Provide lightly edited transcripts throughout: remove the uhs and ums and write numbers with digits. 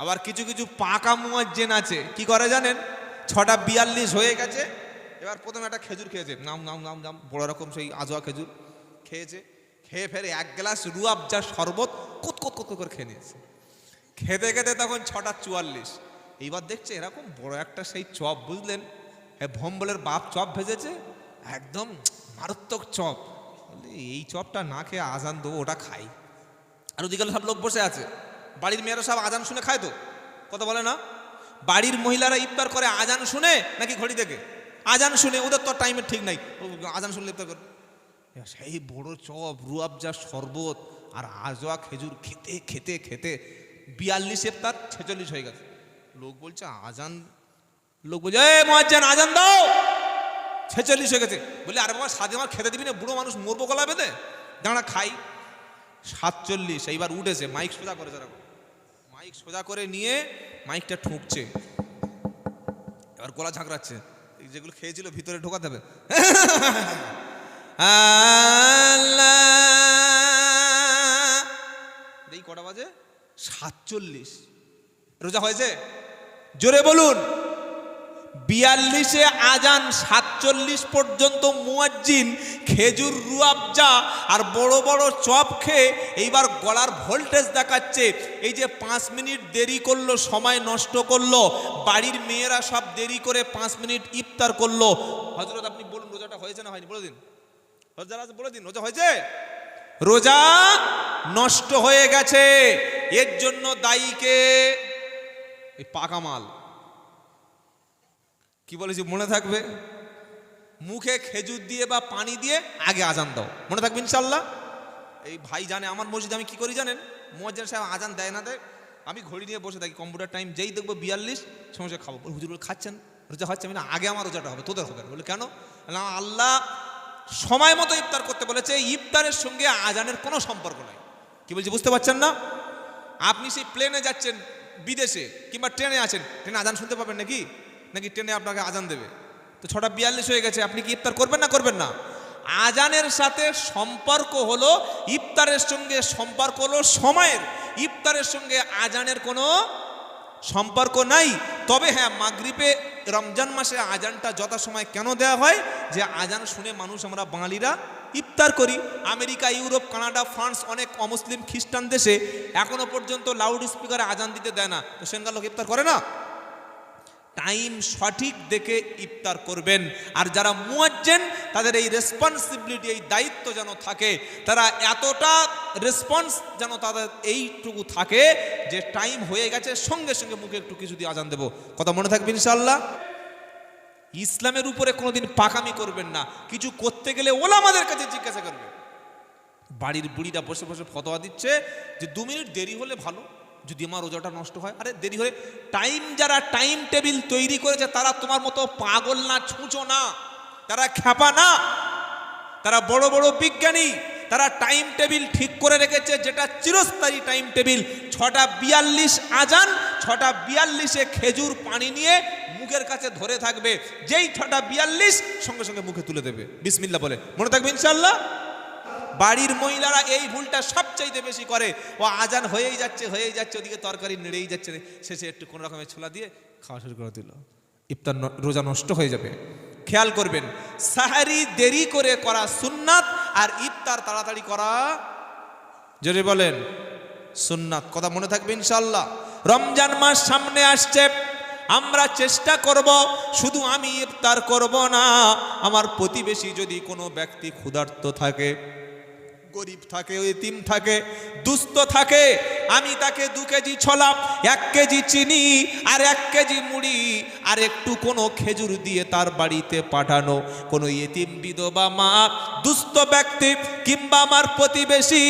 আবার কিছু কিছু পাকা মুয়াজ্জিন আছে, কি করে জানেন? 6:42 হয়ে গেছে, এবার প্রথমে একটা খেজুর খেয়েছে, নাম নাম নাম নাম বড় রকম সেই আজোয়া খেজুর খেয়েছে, খেয়ে ফেরে 1 গ্লাস রুয়াবজা শরবত কুত কুত কুত করে খেয়ে নিয়েছে। খেতে খেতে তখন 6:44, এইবার দেখছে এরকম বড় একটা সেই চপ, বুঝলেন, হ্যাঁ ভম্বলের বাপ চপ ভেজেছে, একদম মারাত্মক চপ। এই চপটা না খেয়ে আজান দেবো, ওটা খাই। আর ওদিকে সব লোক বসে আছে, বাড়ির মেয়েরা সব আজান শুনে খায়, তো কথা বলে না, বাড়ির মহিলারা ইফতার করে আজান শুনে নাকি ঘড়ি দেখে? আজান শুনে, ওদের তো টাইমের ঠিক নাই, আজান শুনলে ইফতার করে। সেই বড় চপ, রুয়াবজা শরবত আর আজোয়া খেজুর খেতে খেতে খেতে 42 ইফতার 46 হয়ে গেছে। লোক বলছে আজান, লোক বলছে এ মুয়াজ্জিন আজান দাও, 46 হয়ে গেছে। বলে আরে বাবা সাথে আমার খেতে দিবি না, বুড়ো মানুষ মরবো গলা বেঁধে, দাঁড়া খাই। 47, এইবার উঠেছে, মাইক সোজা করেছে, মাইক সোজা করে নিয়ে মাইকটা ঠুকছে, এবার গলা ঝাঁকড়াচ্ছে, যেগুলো খেয়েছিল ভিতরে ঢোকাতে হবে। এই কটা বাজে? 47। রোজা হয়েছে? জোরে বলুন। 42-এ আজান, 47 পর্যন্ত মুয়াজ্জিন খেজুর, রুয়াবজা আর বড় বড় চপ খেয়ে এইবার গলার ভোল্টেজ দেখাচ্ছে। এই যে 5 মিনিট দেরি করলো, সময় নষ্ট করলো, বাড়ির মেয়েরা সব দেরি করে 5 মিনিট ইফতার করলো। হযরত আপনি বলুন রোজাটা হয়েছে না হয়নি? বলে দিন, বলে দিন, রোজা হয়েছে? রোজা নষ্ট হয়ে গেছে। এর জন্য দায়ী কে? এই পাকা মাল। কি বলেছি মনে থাকবে? মুখে খেজুর দিয়ে বা পানি দিয়ে আগে আজান দাও, মনে থাকবে ইনশাল্লাহ। এই ভাই জানে আমার মসজিদে আমি কি করি জানেন? মুয়াজ্জিন সাহেব আজান দেয় না দেয়, আমি ঘড়ি নিয়ে বসে থাকি, কম্পিউটার টাইম যেই দেখবো 42 সমস্যা খাবো। হুজুর বলে খাচ্ছেন, রোজা হচ্ছে? আমি না, আগে আমার রোজাটা হবে, তোদের হবে না। বলে কেন? আল্লাহ সময় মতো ইফতার করতে বলেছে, ইফতারের সঙ্গে আজানের কোনো সম্পর্ক নাই। কি বলছি বুঝতে পারছেন না? আপনি সেই প্লেনে যাচ্ছেন বিদেশে কিংবা ট্রেনে আছেন, ট্রেনে আজান শুনতে পাবেন নাকি? নাকি ট্রেনে আপনাকে আজান দেবে? তো 6:42 হয়ে গেছে, আপনি কি ইফতার করবেন না করবেন না? আজানের সাথে সম্পর্ক হলো, ইফতারের সঙ্গে সম্পর্ক হলো সময়ের, ইফতারের সঙ্গে আজানের কোনো সম্পর্ক নাই। তবে হ্যাঁ, মাগরিবে রমজান মাসে আজানটা যথাসময় কেন দেওয়া হয়? যে আজান শুনে মানুষ, আমরা বাঙালিরা ইফতার করি। আমেরিকা, ইউরোপ, কানাডা, ফ্রান্স, অনেক অমুসলিম খ্রিস্টান দেশে এখনো পর্যন্ত লাউড স্পিকারে আজান দিতে দেয় না, তো সেখানকার লোক ইফতার করে না। টাইম সঠিক দেখে ইফতার করবেন। আর যারা মুয়াজ্জিন, তাদের এই রেসপন্সিবিলিটি, এই দায়িত্ব যেন থাকে, তারা এতটা রেসপন্স যেন তাদের এইটুকু থাকে যে টাইম হয়ে গেছে, সঙ্গে সঙ্গে মুখে একটু কিছু দিয়ে আজান দেবো। কথা মনে থাকবে ইনশাআল্লাহ। ইসলামের উপরে কোনোদিন পাকামি করবেন না, কিছু করতে গেলে ওলামাদের কাছে জিজ্ঞাসা করবেন। বাড়ির বুড়িটা বসে বসে ফতোয়া দিচ্ছে যে 2 মিনিট দেরি হলে ভালো, যদি আমার রোজাটা নষ্ট হয়। আরে দেরি হলে টাইম, যারা টাইম টেবিল তৈরি করেছে তারা তোমার মতো পাগল না, ছুঁচো না, তারা খ্যাপা না, তারা বড় বড় বিজ্ঞানী। তারা টাইম টেবিল ঠিক করে রেখেছে, যেটা চিরস্থায়ী টাইম টেবিল। 6:42 আজান, 6:42-এ খেজুর পানি নিয়ে মুখের কাছে ধরে থাকবে, যেই 6:42 সঙ্গে সঙ্গে মুখে তুলে দেবে বিসমিল্লাহ বলে, মনে থাকবে ইনশাআল্লাহ। বাড়ির মহিলারা এই ভুলটা সবচাইতে বেশি করে। ও আজান হয়েই যাচ্ছে ওদিকে তরকারি নেড়েই যাচ্ছে, শেষে একটু কোন রকমের ছোলা দিয়ে খাওয়া শুরু করে দিল, ইফতার রোজা নষ্ট হয়ে যাবে। খেয়াল করবেন, সাহারি দেরি করে করা সুন্নাত, আর ইফতার তাড়াতাড়ি করা, জোরে বলেন, সুন্নাত। কথা মনে থাকবে ইনশাআল্লাহ। রমজান মাস সামনে আসছে, আমরা চেষ্টা করব শুধু আমি ইফতার করব না, আমার প্রতিবেশী যদি কোনো ব্যক্তি ক্ষুধার্ত থাকে, গরিব থাকে, এতিম থাকে, দুস্থ থাকে, আমি তাকে 2 কেজি ছোলা, 1 কেজি চিনি আর 1 কেজি মুড়ি আর একটু কোনো খেজুর দিয়ে তার বাড়িতে পাঠানো। কোনো এতিম, বিধবা মা, দুস্থ ব্যক্তি কিংবা আমার প্রতিবেশী,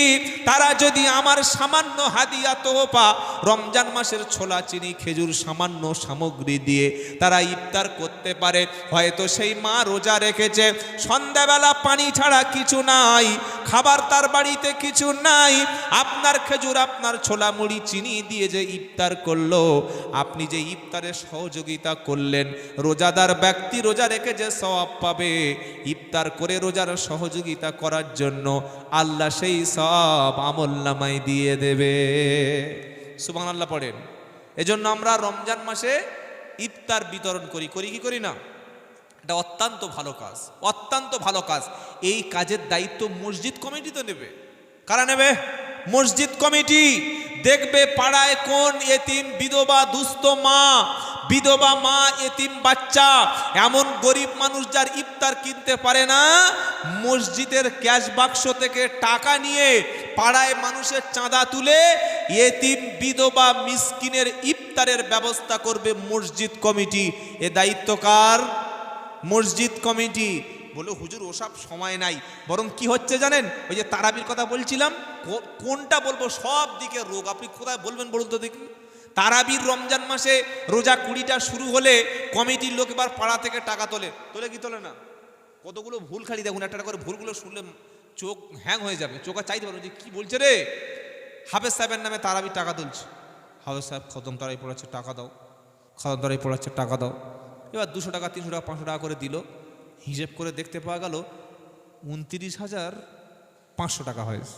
তারা যদি আমার সামান্য হাদিয়া তোহফা, রমজান মাসের ছোলা, চিনি, খেজুর, সামান্য সামগ্রী দিয়ে তারা ইফতার করতে পারে। হয়তো সেই মা রোজা রেখেছে, সন্ধ্যাবেলা পানি ছাড়া কিছু নাই, খাবার তার বাড়িতে কিছু নাই, আপনার খেজুর, আপনার ছোলা, মুড়ি, চিনি দিয়ে যে ইফতার করলো, আপনি যে ইফতারে সহযোগিতা করলেন, রোজাদার ব্যক্তি রোজা রেখে যে সওয়াব পাবে, ইফতার করে রোজার সহযোগিতা করার জন্য আল্লাহ সেই সওয়াব আমলনামায় দিয়ে দেবে। সুবহানাল্লাহ পড়েন। এজন্য আমরা রমজান মাসে ইফতার বিতরণ করি, কি করি না? এটা অত্যন্ত ভালো কাজ, অত্যন্ত ভালো কাজ। এই কাজের দায়িত্ব মসজিদ কমিটি তো নেবে। কারা নেবে? মসজিদ কমিটি। দেখবে পাড়ায় কোন এতিম, বিধবা, দুস্থ মা, বিধবা মা, এতিম বাচ্চা, এমন গরিব মানুষ যার ইফতার কিনতে পারে না, মসজিদের ক্যাশ বাক্স থেকে টাকা নিয়ে পাড়ায় মানুষের চাঁদা তুলে এতিম, বিধবা, মিসকিনের ইফতারের ব্যবস্থা করবে মসজিদ কমিটি। এ দায়িত্ব কার? মসজিদ কমিটি। বলে হুজুর ওসব সময় নাই, বরং কি হচ্ছে জানেন? ওই যে তারাবির কথা বলছিলাম, কোনটা বলবো? সব দিকে রোগ, আপনি কোথায় বলবেন বলুন তো দেখি। তারাবির রমজান মাসে রোজা 20টা শুরু হলে কমিটির লোক এবার পাড়া থেকে টাকা তোলে কি তোলে না? কতগুলো ভুল খালি দেখুন, একটা করে ভুলগুলো শুনলে চোখ হ্যাং হয়ে যাবে, চোখ আর চাইতে পারবে যে কি বলছে রে। হাফেজ সাহেবের নামে তারাবির টাকা তুলছে, হাফেজ সাহেব খতম তারাই পড়াচ্ছে, টাকা দাও, খতম তারাই পড়াচ্ছে, টাকা দাও। এবার 200 টাকা, 300 টাকা, 500 টাকা করে দিল। হিসেব করে দেখতে পাওয়া গেল 29,500 টাকা হয়েছে।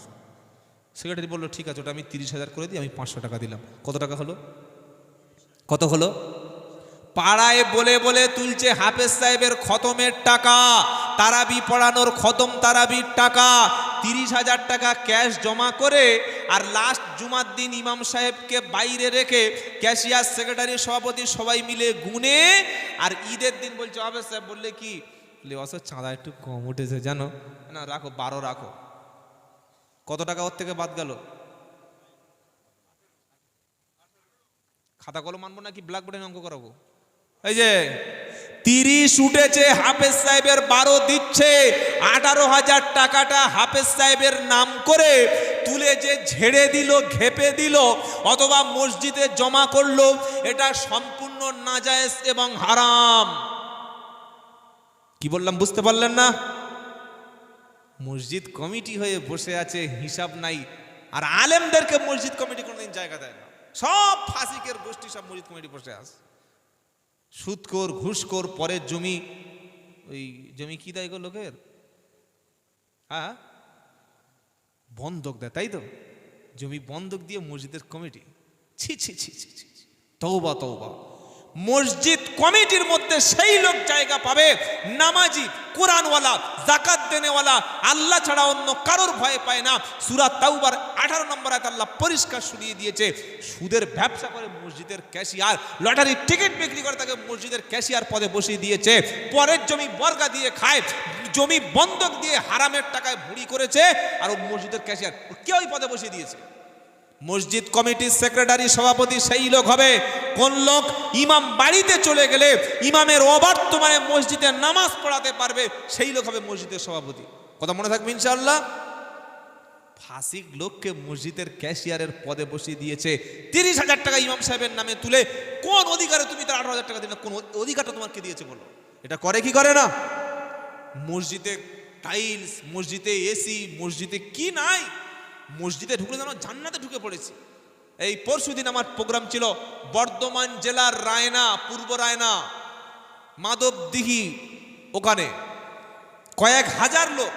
সেক্রেটারি বললো ঠিক আছে, ওটা আমি 30,000 করে দিই, আমি 500 টাকা দিলাম। কত টাকা হলো? কত হলো? পাড়ায় বলে বলে তুলছে হাফেজ সাহেবের খতমের টাকা, তারাবি পড়ানোর খতম তারাবির টাকা, 30,000 টাকা ক্যাশ জমা করে, আর লাস্ট জুমার দিন ইমাম সাহেবকে বাইরে রেখে ক্যাশিয়ার, সেক্রেটারি, সভাপতি সবাই মিলে গুনে, আর ঈদের দিন বলছে হাফেজ সাহেব বললে কি অসর চাঁদা একটু কম উঠেছে জানো না, রাখো 12 রাখো। কত টাকা ওর থেকে বাদ গেল? খাতা কলম আনবো নাকি ব্ল্যাকবোর্ডে অঙ্ক করাবো? এই যে 30 উঠেছে, হাফেজ সাহেবের 12 দিচ্ছে, 18,000 টাকাটা হাফেজ সাহেবের নাম করে তুলে যে ঝেড়ে দিল, ঘেপে দিল, অথবা মসজিদে জমা করলো, এটা সম্পূর্ণ নাজায়েজ এবং হারাম। কি বললাম বুঝতে পারলেন না? মসজিদ কমিটি হয়ে বসে আছে, হিসাব নাই। আর আলেমদেরকে মসজিদ কমিটি কোনোদিন জায়গা দেয় না। সব ফাসিকের গোষ্ঠী সব মসজিদ কমিটি বসে আছে। সুদখোর, ঘুষখোর, পরের জমি, ওই জমি কি দেয় গো লোকের? হ্যাঁ, বন্ধক দেয়, তাই তো? জমি বন্ধক দিয়ে মসজিদের কমিটি। ছি ছি ছি ছি ছি, তওবা তওবা। মসজিদ কমিটির মধ্যে সেই লোক জায়গা পাবে নামাজি, কোরআনওয়ালা, যাকাত দেনেওয়ালা, আল্লাহ ছাড়া অন্য কারোর ভয় পায় না। সূরা তাওবার 18 নম্বর আয়াত আল্লাহ পরিষ্কার শুনিয়ে দিয়েছে, সুদের ব্যবসা করে মসজিদের ক্যাশিয়ার, লটারির টিকিট বিক্রি করে তাকে মসজিদের ক্যাশিয়ার পদে বসিয়ে দিয়েছে, পরের জমি বর্গা দিয়ে খায়, জমি বন্ধক দিয়ে হারামের টাকায় ভুড়ি করেছে, আর ও মসজিদের ক্যাশিয়ার কে ওই পদে বসিয়ে দিয়েছে? মসজিদ কমিটির সেক্রেটারি, সভাপতি সেই লোক হবে। কোন লোক? ইমাম বাড়িতে চলে গেলে ইমামের অবর্তমানে মসজিদে নামাজ পড়াতে পারবে, সেই লোক হবে মসজিদের সভাপতি। কথা মনে থাকবে ইনশাআল্লাহ। ফাসিক লোককে মসজিদের ক্যাশিয়ারের পদে বসিয়ে দিয়েছে, 30,000 টাকা ইমাম সাহেবের নামে তুলে। কোন অধিকারে তুমি তার 18,000 টাকা দিলে? কোন অধিকারটা তোমার কে দিয়েছে বলো? এটা করে কি করে না? মসজিদে টাইলস, মসজিদে এসি, মসজিদে কি নাই, মসজিদে ঢুকলে যেন জান্নাতে ঢুকে পড়েছি। এই পরশুদিন আমার প্রোগ্রাম ছিল বর্ধমান জেলার রায়না, পূর্ব রায়না, মাধবদিঘি, ওখানে কয়েক হাজার লোক,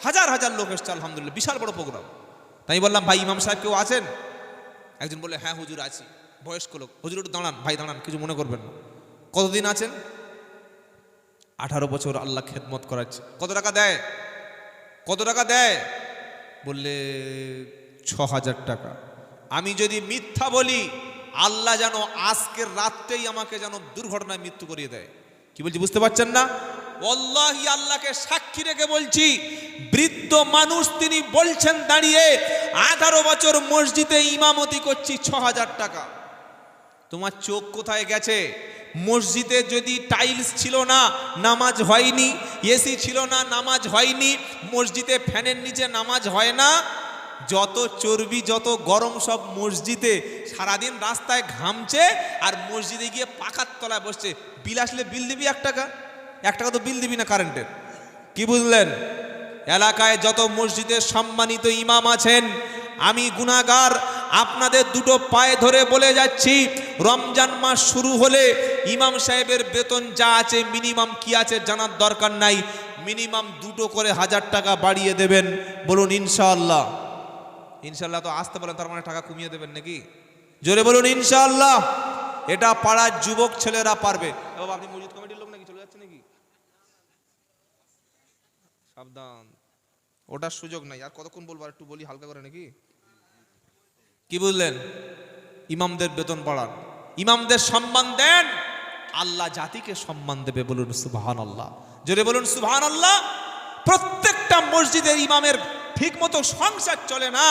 হাজার হাজার লোক এসছে, আলহামদুলিল্লাহ, বিশাল বড় প্রোগ্রাম। তাই বললাম ভাই ইমাম সাহেব কেউ আছেন? একজন বললে হ্যাঁ হুজুর আছি, বয়স্ক লোক। হুজুর একটু দাঁড়ান, ভাই দাঁড়ান, কিছু মনে করবেন না। কতদিন আছেন? 18 বছর আল্লাহ খেদমত করাচ্ছে। কত টাকা দেয়? কত টাকা দেয়? বললে 6,000 টাকা। আমি যদি মিথ্যা বলি, আল্লাহ যেন আজকের রাত্রেই আমাকে যেন দুর্ঘটনায় মৃত্যু করিয়ে দেয়। কি বলছি বুঝতে পারছেন না? ওয়াল্লাহি আল্লাহকে সাক্ষী রেখে বলছি, বৃদ্ধ মানুষ, তিনি বলছেন দাঁড়িয়ে 18 বছর মসজিদে ইমামতি করছি, 6,000 টাকা। তোমার চোখ কোথায় গেছে? মসজিদে যদি টাইলস ছিল না, নামাজ হয়নি, এসি ছিল না, নামাজ হয়নি, মসজিদে ফ্যানের নিচে নামাজ হয় না, যত চর্বি, যত গরম সব মসজিদে, সারাদিন রাস্তায় ঘামছে, আর মসজিদে গিয়ে পাকার তলায় বসছে। বিল আসলে বিল দিবি 1 টাকা, 1 টাকা তো বিল দিবি না কারেন্টের। কি বুঝলেন? এলাকায় যত মসজিদে সম্মানিত ইমাম আছেন, আমি গুনাহগার, আপনাদের দুটো পায়ে ধরে বলে যাচ্ছি, রমজান মাস শুরু হলে ইমাম সাহেবের বেতন যা আছে, মিনিমাম কি আছে জানার দরকার নাই, মিনিমাম 2 করে 1,000 টাকা বাড়িয়ে দেবেন। বলুন ইনশাআল্লাহ। ইনশাআল্লাহ তো আসতে বলেন, তার মানে টাকা কমিয়ে দেবেন নাকি? জোরে বলুন ইনশাআল্লাহ। এটা পাড়ার যুবক ছেলেরা পারবে। বাবা আপনি মসজিদ কমিটির লোক নাকি, চলে যাচ্ছে নাকি? সাবধান, ওটার সুযোগ নাই। আর কতক্ষণ বলবো, একটু বলি হালকা করে নাকি? কি বুঝলেন? ইমামদের বেতন বাড়ান, ইমামদের সম্মান দেন, আল্লাহ জাতিকে সম্মান দেবে। বলুন সুবহানাল্লাহ, জোরে বলুন সুবহানাল্লাহ। প্রত্যেকটা মসজিদের ইমামের ঠিক মতো সংসার চলে না,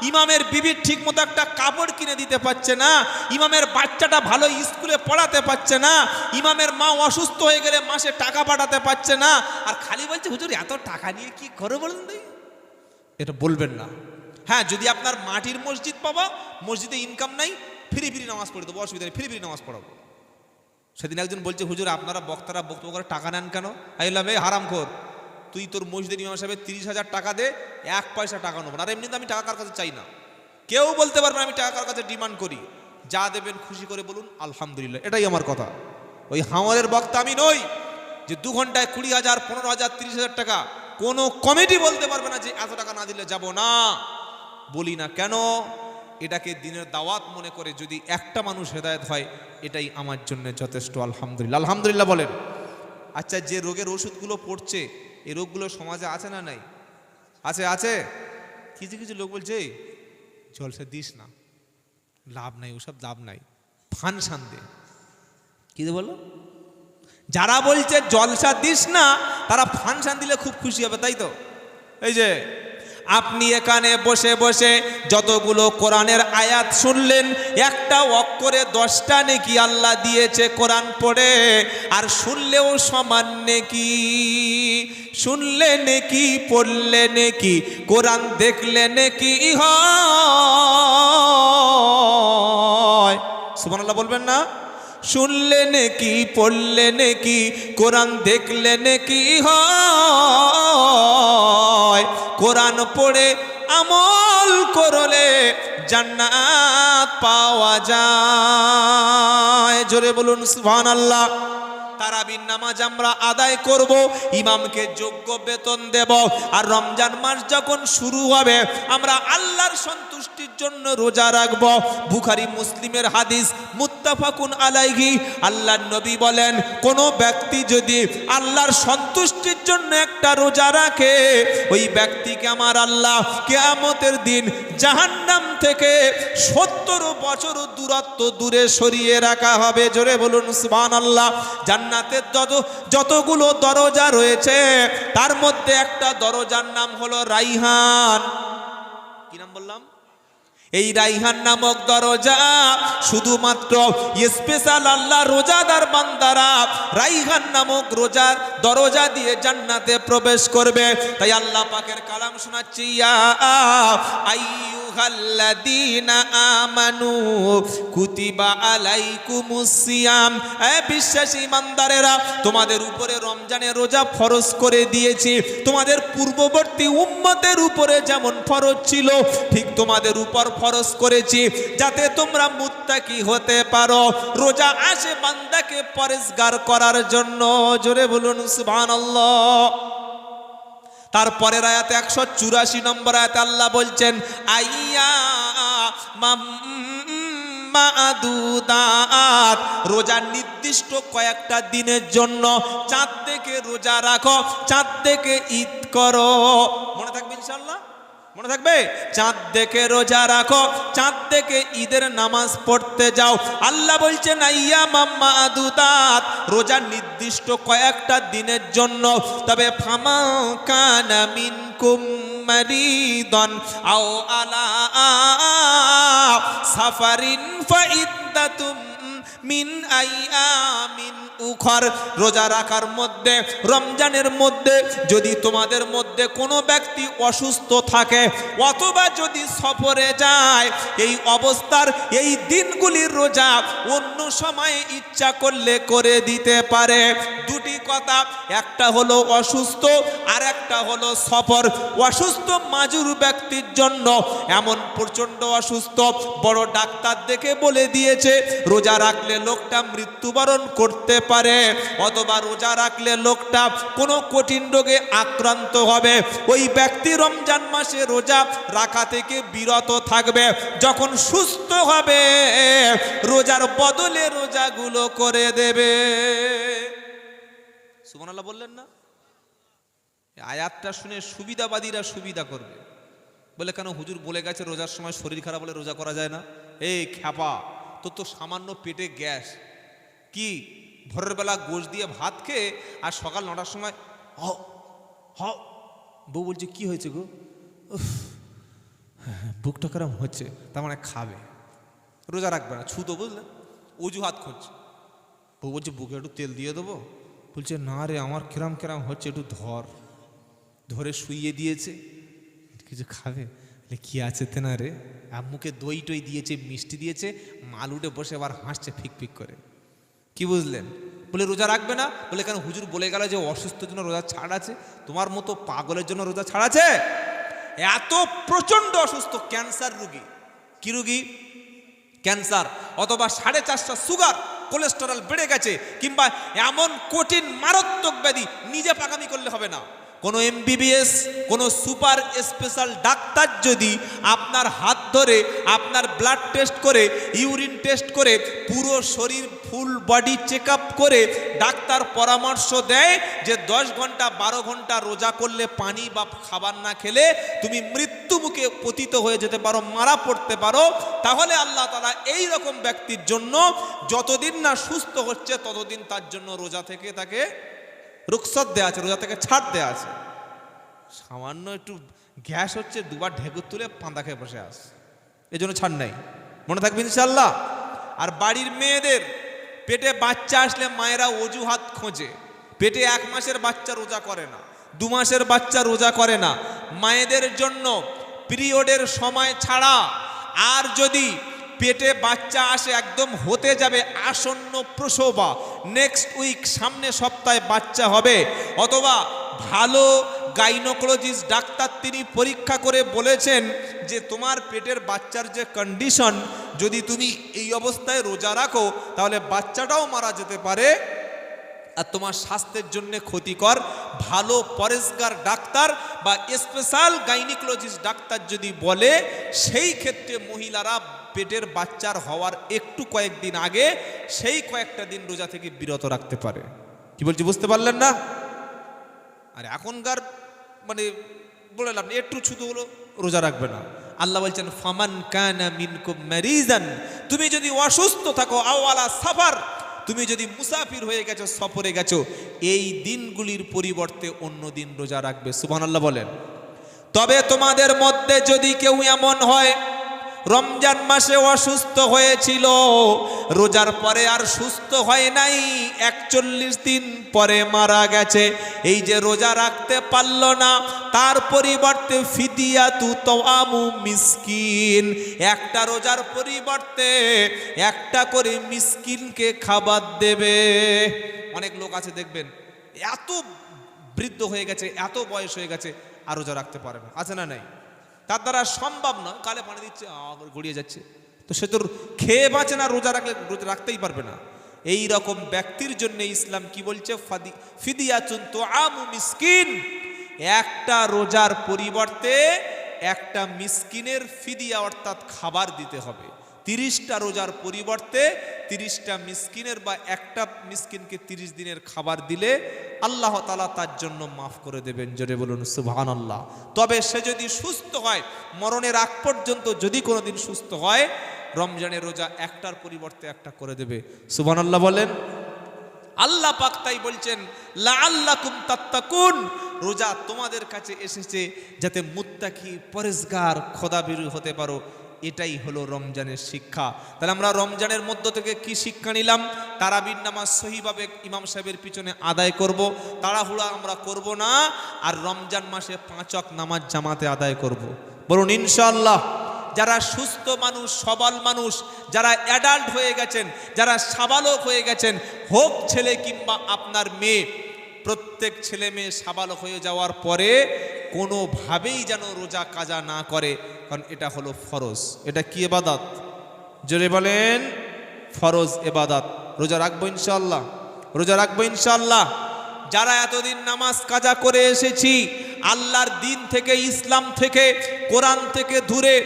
ইমামের বিবির ঠিক মতো একটা কাপড় কিনে দিতে পারছে না, ইমামের বাচ্চাটা ভালো স্কুলে পড়াতে পারছে না, ইমামের মা অসুস্থ হয়ে গেলে মাসে টাকা পাঠাতে পারছে না, আর খালি বলছে হুজুর এত টাকা নিয়ে কি করো বলুন তো। এটা বলবেন না। হ্যাঁ, যদি আপনার মাটির মসজিদ পাবা, মসজিদে ইনকাম নাই, ফ্রি ফ্রি নামাজ পড়ে দেবো, অসুবিধা নেই, ফ্রি ফ্রি নামাজ পড়াবো। সেদিন একজন বলছে হুজুর আপনারা বক্তারা বক্তব্য করে টাকা নেন কেন? আইলাম এই হারামখোর, তুই তোর মসজিদের ইমাম সাহেবের 30,000 টাকা দে, 1 পয়সা টাকা নেবো না। আর এমনিতে আমি টাকা কার কাছে চাই না, কেউ বলতে পারবে না আমি টাকা কার কাছে ডিমান্ড করি। যা দেবেন খুশি করে বলুন আলহামদুলিল্লাহ, এটাই আমার কথা। ওই হাওয়ারের বক্তা আমি নই যে 2 ঘন্টায় 20,000, 15,000, 30,000 টাকা। কোনো কমিটি বলতে পারবে না যে এত টাকা না দিলে যাব না। বলি না কেন? এটাকে দিনের দাওয়াত মনে করে যদি একটা মানুষ হেদায়েত হয়, এটাই আমার জন্য যথেষ্ট। আলহামদুলিল্লাহ, আলহামদুলিল্লাহ বলেন। আচ্ছা, যে রোগের ওষুধগুলো পড়ছে, এই রোগগুলো সমাজে আছে না নাই? আছে, আছে। কিছু কিছু লোক বলছে জলসা দিস না, লাভ নাই, ওসব লাভ নাই, ফানসান দে। কি বলো? যারা বলছে জলসা দিস না, তারা ফানসান দিলে খুব খুশি হবে, তাই তো? এই যে আপনি এখানে বসে বসে যতগুলো কোরআনের আয়াত শুনলেন, একটা অক্ষরে 10টা নেকি আল্লাহ দিয়েছে কোরআন পড়ে। আর শুনলেও সমান নেকি, শুনলে নেকি, পড়লে নেকি, কোরআন দেখলে নেকি হয়। সুবহানাল্লাহ বলবেন না? শুনলে নেকি, পড়লে নেকি, কোরআন দেখলে নেকি হয়। কোরআন পড়ে আমল করলে জান্নাত পাওয়া যায়। জোরে বলুন সুবহানাল্লাহ। তারাবির নামাজ আমরা আদায় করব, ইমামকে যোগ্য বেতন দেব। আর রমজান মাস যখন শুরু হবে, আমরা আল্লাহর সন্তুষ্টির জন্য রোজা রাখব। বুখারী মুসলিমের হাদিস, মুত্তাফাকুন আলাইহি। আল্লাহর নবী বলেন, কোন ব্যক্তি যদি আল্লাহর সন্তুষ্টির জন্য একটা রোজা রাখে, ওই ব্যক্তিকে আমার আল্লাহ কিয়ামতের দিন জাহান্নাম থেকে 70 বছর দূরত্ব দূরে সরিয়ে রাখা হবে। জোরে বলুন সুবহানাল্লাহ। জান্নাতের যতগুলো দরজা রয়েছে, তার মধ্যে একটা দরজার নাম হলো রাইহান। কি নাম বললাম? এই রাইহান নামক দরজা শুধুমাত্র স্পেশাল আল্লাহ রোজাদার বান্দারা রাইহান নামক রোজার দরজা দিয়ে জান্নাতে প্রবেশ করবে। তাই আল্লাহ পাকের কালাম শোনাচ্ছি, ইয়া আইয়ুহাল্লাযীনা আমানু কুতিবা আলাইকুমুস সিয়াম। এ বিশ্বাসী ইমানদারেরা, তোমাদের উপরে রমজানের রোজা ফরজ করে দিয়েছি। তোমাদের পূর্ববর্তী উম্মতের উপরে যেমন ফরজ ছিল, ঠিক তোমাদের উপর ফরজ করেছি, যাতে তোমরা মুত্তাকি হতে পারো। রোজা আসে বান্দাকে পরেজগার করার জন্য। জোরে বলুন সুবহানাল্লাহ। তারপরের আয়াতে 184 নম্বর আয়াতে আল্লাহ বলছেন, আইয়া মা'দুদাত। রোজা নির্দিষ্ট কয়েকটা দিনের জন্য। চাঁদ দেখে রোজা রাখো, চাঁদ দেখে ঈদ করো। মনে থাকবে ইনশাআল্লাহ? মনে থাকবে? চাঁদ দেখে রোজা রাখো, চাঁদ দেখে ঈদের নামাজ পড়তে যাও। আল্লাহ বলছেন আইয়ামাম মা'দুদাত, রোজা নির্দিষ্ট কয়েকটা দিনের জন্য। তবে ফামা কানা মিনকুম মারিদান আও আলা সাফারিন ফাইদ্দাতুম মিন আইয়ামিন উখর। রোজা রাখার মধ্যে, রমজানের মধ্যে যদি তোমাদের মধ্যে কোনো ব্যক্তি অসুস্থ থাকে অথবা যদি সফরে যায়, এই অবস্থার এই দিনগুলির রোজা অন্য সময়ে ইচ্ছা করলে করে দিতে পারে। দুটি কথা, একটা হলো অসুস্থ আর একটা হলো সফর। অসুস্থ মাজুর ব্যক্তির জন্য, এমন প্রচণ্ড অসুস্থ, বড় ডাক্তার দেখে বলে দিয়েছে রোজা রাখলে রাখলে লোকটা মৃত্যুবরণ করতে পারে, অথবা রোজা রাখলে লোকটা কোনো কঠিন রোগে আক্রান্ত হবে। ওই ব্যক্তি রমজান মাসে রোজা রাখা থেকে বিরত থাকবে। যখন সুস্থ হবে রোজার বদলে রোজাগুলো করে দেবে। সুবহানাল্লাহ বললেন না? আয়াতটা শুনে সুবিধাবাদীরা সুবিধা করবে, বলে কেন হুজুর বলে গেছে রোজার সময় শরীর খারাপ হলে রোজা করা যায় না। এই খ্যাপা, তোর তো সামান্য পেটে গ্যাস, কি ভোরের বেলা গোশ দিয়ে ভাত খেয়ে আর সকাল 9টার সময় বউ বলছে কি হয়েছে গো, বুকটা কেরম হচ্ছে, তার মানে খাবে, রোজা রাখবে না, ছুতো বুঝলেন, অজুহাত খুঁজছে। বউ বলছে বুকে একটু তেল দিয়ে দেবো, বলছে না রে আমার কেরাম কেরাম হচ্ছে, একটু ধরে শুইয়ে দিয়েছে, কিছু খাবে, কি আছে তে না রে, আম্মুকে দই টই দিয়েছে, মিষ্টি দিয়েছে, মাল উঠে বসে আবার হাসছে ফিক ফিক করে। কি বুঝলেন? বলে রোজা রাখবে না, বলে কেন হুজুর বলে গেল যে অসুস্থর জন্য রোজা ছাড় আছে। তোমার মতো পাগলের জন্য রোজা ছাড় আছে? এত প্রচন্ড অসুস্থ ক্যান্সার রোগী, কি রোগী? ক্যান্সার, অথবা 4.5টা সুগার, কোলেস্টেরল বেড়ে গেছে, কিংবা এমন কঠিন মারাত্মক ব্যাধি, নিজে পাকামি করলে হবে না। কোনো এমবিবিএস, কোনো সুপার স্পেশাল ডাক্তার যদি আপনার হাত ধরে আপনার ব্লাড টেস্ট করে, ইউরিন টেস্ট করে, পুরো শরীর ফুল বডি চেক আপ করে ডাক্তার পরামর্শ দেয় যে 10 ঘন্টা 12 ঘন্টা রোজা করলে পানি বা খাবার না খেলে তুমি মৃত্যু মুখে পতিত হয়ে যেতে পারো, মারা পড়তে পারো, তাহলে আল্লাহ তাআলা এই রকম ব্যক্তির জন্য যতদিন না সুস্থ হচ্ছে ততদিন তার জন্য রোজা থেকে তাকে রুখসত দেয়া আছে, রোজা থেকে ছাড় দেয়া আছে। সামান্য একটু গ্যাস হচ্ছে, দুবার ঢেকুর তুলে পান্তা খেয়ে বসে আস, এই জন্য ছাড় নাই, মনে থাকবে ইনশাআল্লাহ। আর বাড়ির মেয়েদের পেটে বাচ্চা আসলে মায়েরা অজুহাত খোঁজে, পেটে 1 মাসের বাচ্চা রোজা করে না, 2 মাসের বাচ্চা রোজা করে না। মায়েদের জন্য পিরিয়ডের সময় ছাড়া, আর যদি পেটে বাচ্চা আসে একদম হতে যাবে, আসন্ন প্রসবা, নেক্সট উইক, সামনে সপ্তাহে বাচ্চা হবে, অথবা ভালো গাইনোকোলজিস্ট ডাক্তার তিনি পরীক্ষা করে বলেছেন যে তোমার পেটের বাচ্চার যে কন্ডিশন, যদি তুমি এই অবস্থায় রোজা রাখো তাহলে বাচ্চাটাও মারা যেতে পারে আর তোমার স্বাস্থ্যের জন্য ক্ষতিকর। ভালো পরেশগার ডাক্তার বা স্পেশাল গাইনোকোলজিস্ট ডাক্তার যদি বলে, সেই ক্ষেত্রে মহিলারা পেটের বাচ্চার হওয়ার একটু কয়েকদিন আগে সেই কয়েকটা দিন রোজা থেকে বিরত রাখতে পারে। কি বলছি বুঝতে পারলেন না? আর এখনকার মানে বলে লাভ নেই, একটু ছুতো হলো রোজা রাখবে না। আল্লাহ বলছেন ফামান কানা মিনকুম মারিজান, তুমি যদি অসুস্থ থাকো, আওয়ালা সাফার, তুমি যদি মুসাফির হয়ে গেছো, সফরে গেছো, এই দিনগুলির পরিবর্তে অন্য দিন রোজা রাখবে। সুবহানাল্লাহ বলেন। তবে তোমাদের মধ্যে যদি কেউ এমন হয় রমজান মাসে অসুস্থ হয়েছিল, রোজার পরে আর সুস্থ হয় নাই, 41 দিন পরে মারা গেছে, এই যে রোজা রাখতে পারল না, তার পরিবর্তে ফিদিয়াতু তাআমু মিসকিন, একটা রোজার পরিবর্তে একটা করে মিসকিনকে খাবার দেবে। অনেক লোক আছে দেখবেন এত বৃদ্ধ হয়ে গেছে, এত বয়স হয়ে গেছে, আর রোজা রাখতে পারে না, আছে না নাই? তার দ্বারা সম্ভব নয়, কালে পানি দিচ্ছে, গড়িয়ে যাচ্ছে, তো সে তো খেয়ে বাঁচে না, রোজা রাখলে রোজা রাখতেই পারবে না। এই রকম ব্যক্তির জন্য ইসলাম কি বলছে? ফিদিয়াতুন তাআমু মিসকিন, একটা রোজার পরিবর্তে একটা মিসকিনের ফিদিয়া অর্থাৎ খাবার দিতে হবে। 30টা রোজার পরিবর্তে 30টা মিসকিনের বা একটা মিসকিনকে 30 দিনের খাবার দিলে আল্লাহ তাআলা তার জন্য মাফ করে দেবেন। জোরে বলুন সুবহানাল্লাহ। তবে সে যদি সুস্থ হয়, মরণের আগ পর্যন্ত যদি কোনোদিন সুস্থ হয়, রমজানের রোজা একটার পরিবর্তে একটা করে দেবে। সুবহানাল্লাহ বলেন। আল্লাহ পাক তাই বলছেন লাআল্লাকুম তাত্তাকুন, রোজা তোমাদের কাছে এসেছে যাতে মুত্তাকি, পরেজগার, খোদাভীরু হতে পারো। এটাই হলো রমজানের শিক্ষা। তাহলে আমরা রমজানের মধ্য থেকে কি শিক্ষা নিলাম? তারাবির নামাজ সহিভাবে ইমাম সাহেবের পিছনে আদায় করব, তাড়াহুড়া আমরা করব না, আর রমজান মাসে 5 ওয়াক্ত নামাজ জামাতে আদায় করব। বলুন ইনশাআল্লাহ। যারা সুস্থ মানুষ, সবল মানুষ, যারা অ্যাডাল্ট হয়ে গেছেন, যারা সাবালক হয়ে গেছেন, হোক ছেলে কিংবা আপনার মেয়ে, প্রত্যেক ছেলে মেয়ে সাবালক হয়ে যাওয়ার পরে কোনোভাবেই যেন রোজা কাজা না করে, কারণ এটা হলো ফরজ। এটা কি ইবাদত? জোরে বলেন, ফরজ ইবাদত। রোজা রাখবো ইনশাআল্লাহ, রোজা রাখবো ইনশাআল্লাহ। যারা এতদিন নামাজ কাজা করে এসেছি, আল্লাহর দিন থেকে, ইসলাম থেকে, কোরআন থেকে দূরে,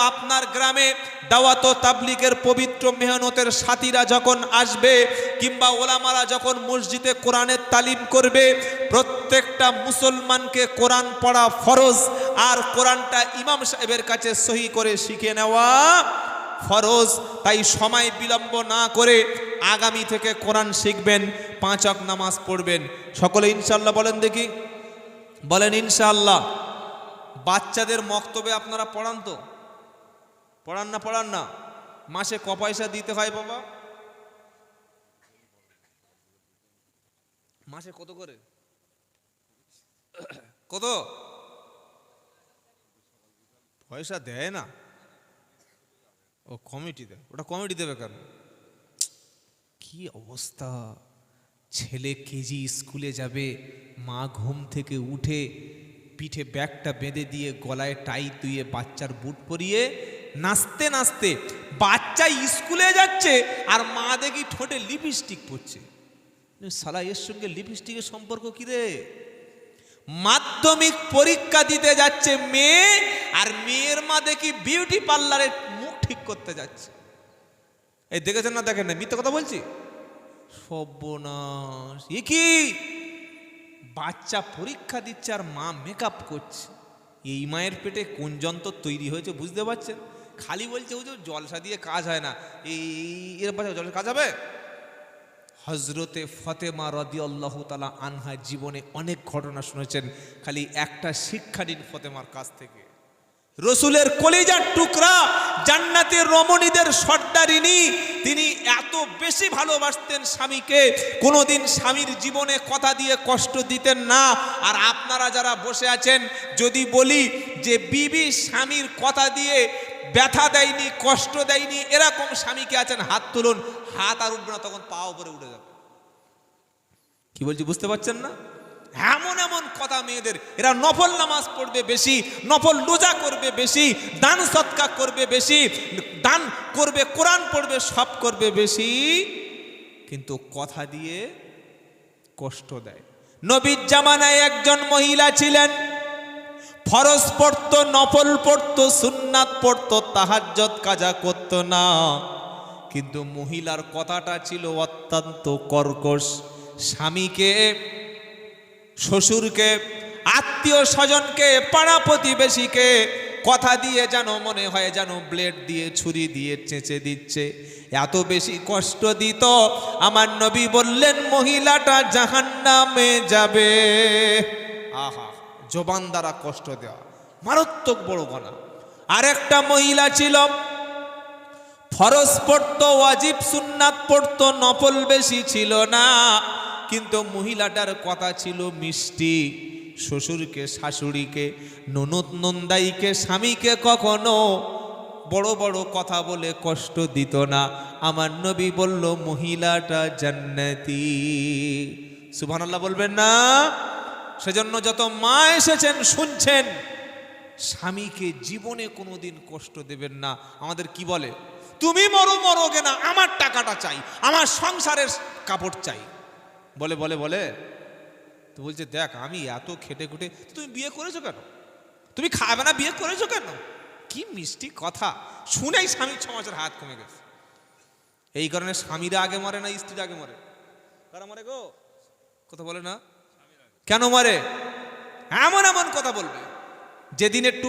আপনার গ্রামে দাওয়াত ও তাবলীগের পবিত্র মেহনতের সাথীরা যখন আসবে, কিংবা ওলামারা যখন মসজিদে কোরআনের তালিম করবে, প্রত্যেকটা মুসলমানকে কোরআন পড়া ফরজ, আর কোরআনটা ইমাম সাহেবের কাছে সহি করে শিখে নেওয়া ফরজ। তাই সময় বিলম্ব না করে আগামী থেকে কোরআন শিখবেন, 5 ওয়াক্ত নামাজ পড়বেন। সকলে ইনশাআল্লাহ বলেন দেখি, বলেন ইনশাআল্লাহ। বাচ্চাদের মক্তবে আপনারা পড়ান তো? পড়ান না? পড়ান না? মাসে ক পয়সা দিতে হয় বাবা? মাসে কত করে? কত পয়সা দেয় না? ও কমিটি দেয়। ওটা কমিটি দেবে কেন? কি অবস্থা! ছেলে কেজি স্কুলে যাবে, মা ঘুম থেকে উঠে পিঠে ব্যাগটা বেঁধে দিয়ে, গলায় টাই দিয়ে, বাচ্চার বুট পরিয়ে, নাচতে নাচতে বাচ্চা স্কুলে যাচ্ছে, আর মা দেখি ঠোঁটে লিপস্টিক পরছে। শালা এর সঙ্গে লিপস্টিকের সম্পর্ক কি রে? মাধ্যমিক পরীক্ষা দিতে যাচ্ছে মেয়ে, আর মেয়ের মা দেখি বিউটি পার্লারে মুখ ঠিক করতে যাচ্ছে। এই দেখেছেন না? দেখেন না? মিথ্যে কথা বলছি? সর্বনাশ! এ কি? বাচ্চা পরীক্ষা দিচ্ছে আর মা মেকআপ করছে। এই মায়ের পেটে কোন যন্ত্র তৈরি হয়েছে বুঝতে পারছেন? খালি বলছে ও যে জলসা দিয়ে কাজ হয় না, এই এর পাশে জলসা কাজ হবে? হজরতে ফতেমা রাদিয়াল্লাহু তাআলা আনহা জীবনে অনেক ঘটনা শুনেছেন, খালি একটা শিক্ষা নিন ফতেমার কাছ থেকে। রসুলের কলিজার টুকরা, জান্নাতের রমণীদের সর্দারিনী, তিনি এত বেশি ভালোবাসতেন স্বামীকে, কোনোদিন স্বামীর জীবনে কথা দিয়ে কষ্ট দিতেন না। আর আপনারা যারা বসে আছেন, যদি বলি যে বিবি স্বামীর কথা দিয়ে ব্যথা দেয়নি, কষ্ট দেয়নি, এরকম স্বামীকে আছেন, হাত তুলুন। হাত আর উঠবে না, তখন পা উপরে উঠে যাবে। কি বলছি বুঝতে পারছেন না? এমন এমন কথা মেয়েদের। এরা নফল নামাজ পড়বে বেশি, নফল রোজা করবে বেশি, দান সদকা করবে বেশি, দান করবে, কোরআন পড়বে, সব করবে বেশি, কিন্তু কথা দিয়ে কষ্ট দেয়। নবীর জামানায় একজন মহিলা ছিলেন, ফরজ পড়তো, নফল পড়তো, সুন্নাত পড়তো, তাহাজ্জুদ কাজা করতো না। কিন্তু মহিলার কথাটা ছিল অত্যন্ত কর্কশ। স্বামীকে, শ্বশুরকে, আত্মীয় স্বজনকে, পাড়া প্রতিবেশীকে কথা দিয়ে যেন মনে হয় যেন ব্লেড দিয়ে, ছুরি দিয়ে চেঁচে দিচ্ছে। এত বেশি কষ্ট দিত, আমার নবী বললেন মহিলাটা জাহান্নামে যাবে। আহা, জবান দ্বারা কষ্ট দেওয়া মারাত্মক বড় গুনাহ। আরেকটা মহিলা ছিল, ফরজ পড়তো, ওয়াজিব সুন্নাত পড়তো, নফল বেশি ছিল না, কিন্তু মহিলাটার কথা ছিল মিষ্টি। শ্বশুরকে, শাশুড়িকে, ননদ নন্দাইকে, স্বামীকে কখনো বড় বড় কথা বলে কষ্ট দিত না। আমার নবী বলল মহিলাটা জান্নাতি। সুবহানাল্লাহ বলবেন না? সেজন্য যত মা এসেছেন শুনছেন, স্বামীকে জীবনে কোনোদিন কষ্ট দেবেন না। আমাদের কি বলে? তুমি মরো মরোগে না, আমার টাকাটা চাই, আমার সংসারের কাপড় চাই, বলে বলে বলে তো বলছে দেখ আমি এত খেটে খুটে, তুমি বিয়ে করেছো কেন? তুমি খাবে না, বিয়ে করেছো কেন? কি মিষ্টি কথা শুনেই স্বামীর 6 মাসের হাত কমে গেছে। এই কারণে স্বামীরা আগে মরে না স্ত্রীরা আগে মরে? কারা মরে গো? কথা বলে না? কেন মরে? এমন এমন কথা বলবে, যেদিন একটু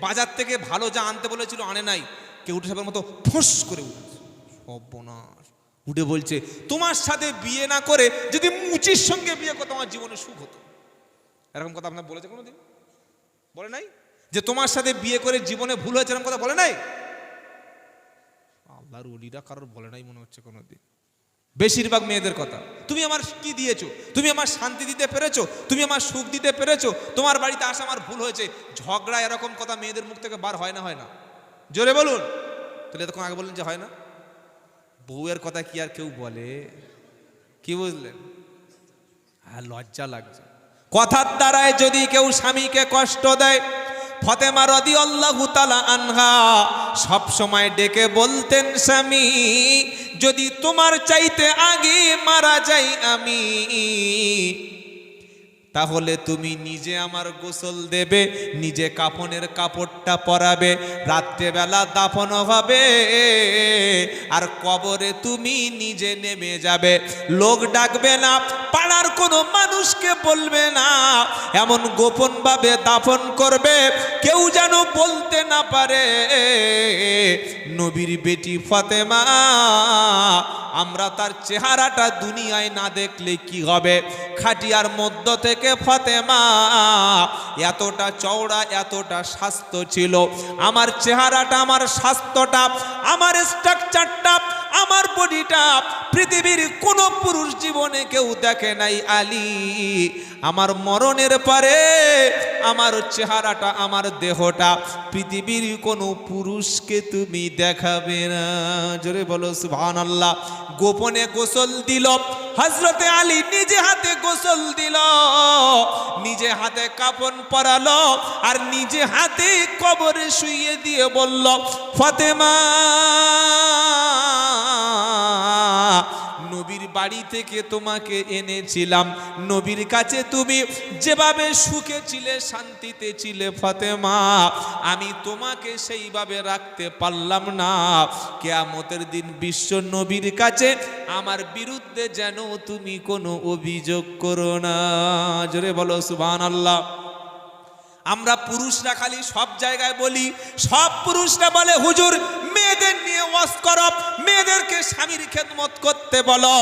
বাজার থেকে ভালো যা আনতে বলেছিল আনে নাই, কেউ উঠে সাপের মতো ফুস করে উঠেছে। সর্বনাশ! উঠে বলছে তোমার সাথে বিয়ে না করে যদি মুচির সঙ্গে বিয়ে করতো আমার জীবনে সুখ হতো। এরকম কথা আপনার বলেছে কোনোদিন? বলে নাই? যে তোমার সাথে বিয়ে করে জীবনে ভুল হয়েছে এরকম কথা বলে নাই? আল্লাহর ওলিরা কারোর বলে নাই মনে হচ্ছে কোনোদিন। বেশিরভাগ মেয়েদের কথা, তুমি আমার কি দিয়েছো, তুমি আমার শান্তি দিতে পেরেছো, তুমি আমার সুখ দিতে পেরেছো, তোমার বাড়িতে আসা আমার ভুল হয়েছে। ঝগড়া এরকম কথা মেয়েদের মুখ থেকে বার হয় না? হয় না? জোরে বলুন। তাহলে এতক্ষণ আগে বললেন যে হয় না। বউয়ের কথা কি আর কেউ বলে? কি বুঝলেন? হ্যাঁ, লজ্জা লাগছে। কথার দ্বারায় যদি কেউ স্বামীকে কষ্ট দেয়, ফতেমা রাদিয়াল্লাহু তাআলা আনহা সব সময় ডেকে বলতেন স্বামী যদি তোমার চাইতে আগে মারা যাই আমি, তাহলে তুমি নিজে আমার গোসল দেবে, নিজে কাফনের কাপড়টা পরাবে, রাত্রেবেলা দাফন হবে, আর কবরে তুমি নিজে নেমে যাবে। লোক ডাকবে না, পাড়ার কোনো মানুষকে বলবে না, এমন গোপনভাবে দাফন করবে কেউ যেন বলতে না পারে নবীর বেটি ফাতেমা। আমরা তার চেহারাটা দুনিয়ায় না দেখলে কি হবে? খাটিয়ার মধ্য থেকে ফাতেমা এতটা চওড়া, এতটা স্বাস্থ্য ছিল। আমার চেহারাটা, আমার স্বাস্থ্যটা, আমার স্ট্রাকচারটা, আমার বডিটা পৃথিবীর কোনো পুরুষ জীবনে কেউ দেখে নাই আলী। আমার মরণের পরে আমার চেহারাটা, আমার দেহটা পৃথিবীর কোনো পুরুষকে তুমি দেখাবে না। জোরে বলো সুবহানাল্লাহ। গোপনে গোসল দিল হযরতে আলী, নিজে হাতে গোসল দিল, নিজে হাতে কাফন পরালো, আর নিজে হাতে কবরে শুইয়ে দিয়ে বলল, ফাতেমা, নবীর বাড়ি থেকে তোমাকে এনেছিলাম, নবীর কাছে তুমি যেভাবে সুখে ছিলে, শান্তিতে ছিলে ফাতেমা, আমি তোমাকে সেইভাবে রাখতে পারলাম না। কিয়ামতের দিন বিশ্ব নবীর কাছে আমার বিরুদ্ধে যেন তুমি কোনো অভিযোগ করো না। জোরে বলো সুবহানাল্লাহ। আমরা পুরুষরা খালি সব জায়গায় বলি, সব পুরুষরা বলে হুজুর মেয়েদের নিয়ে ওয়াজ করো, মেয়েদেরকে স্বামীর খেদমত করতে বলো,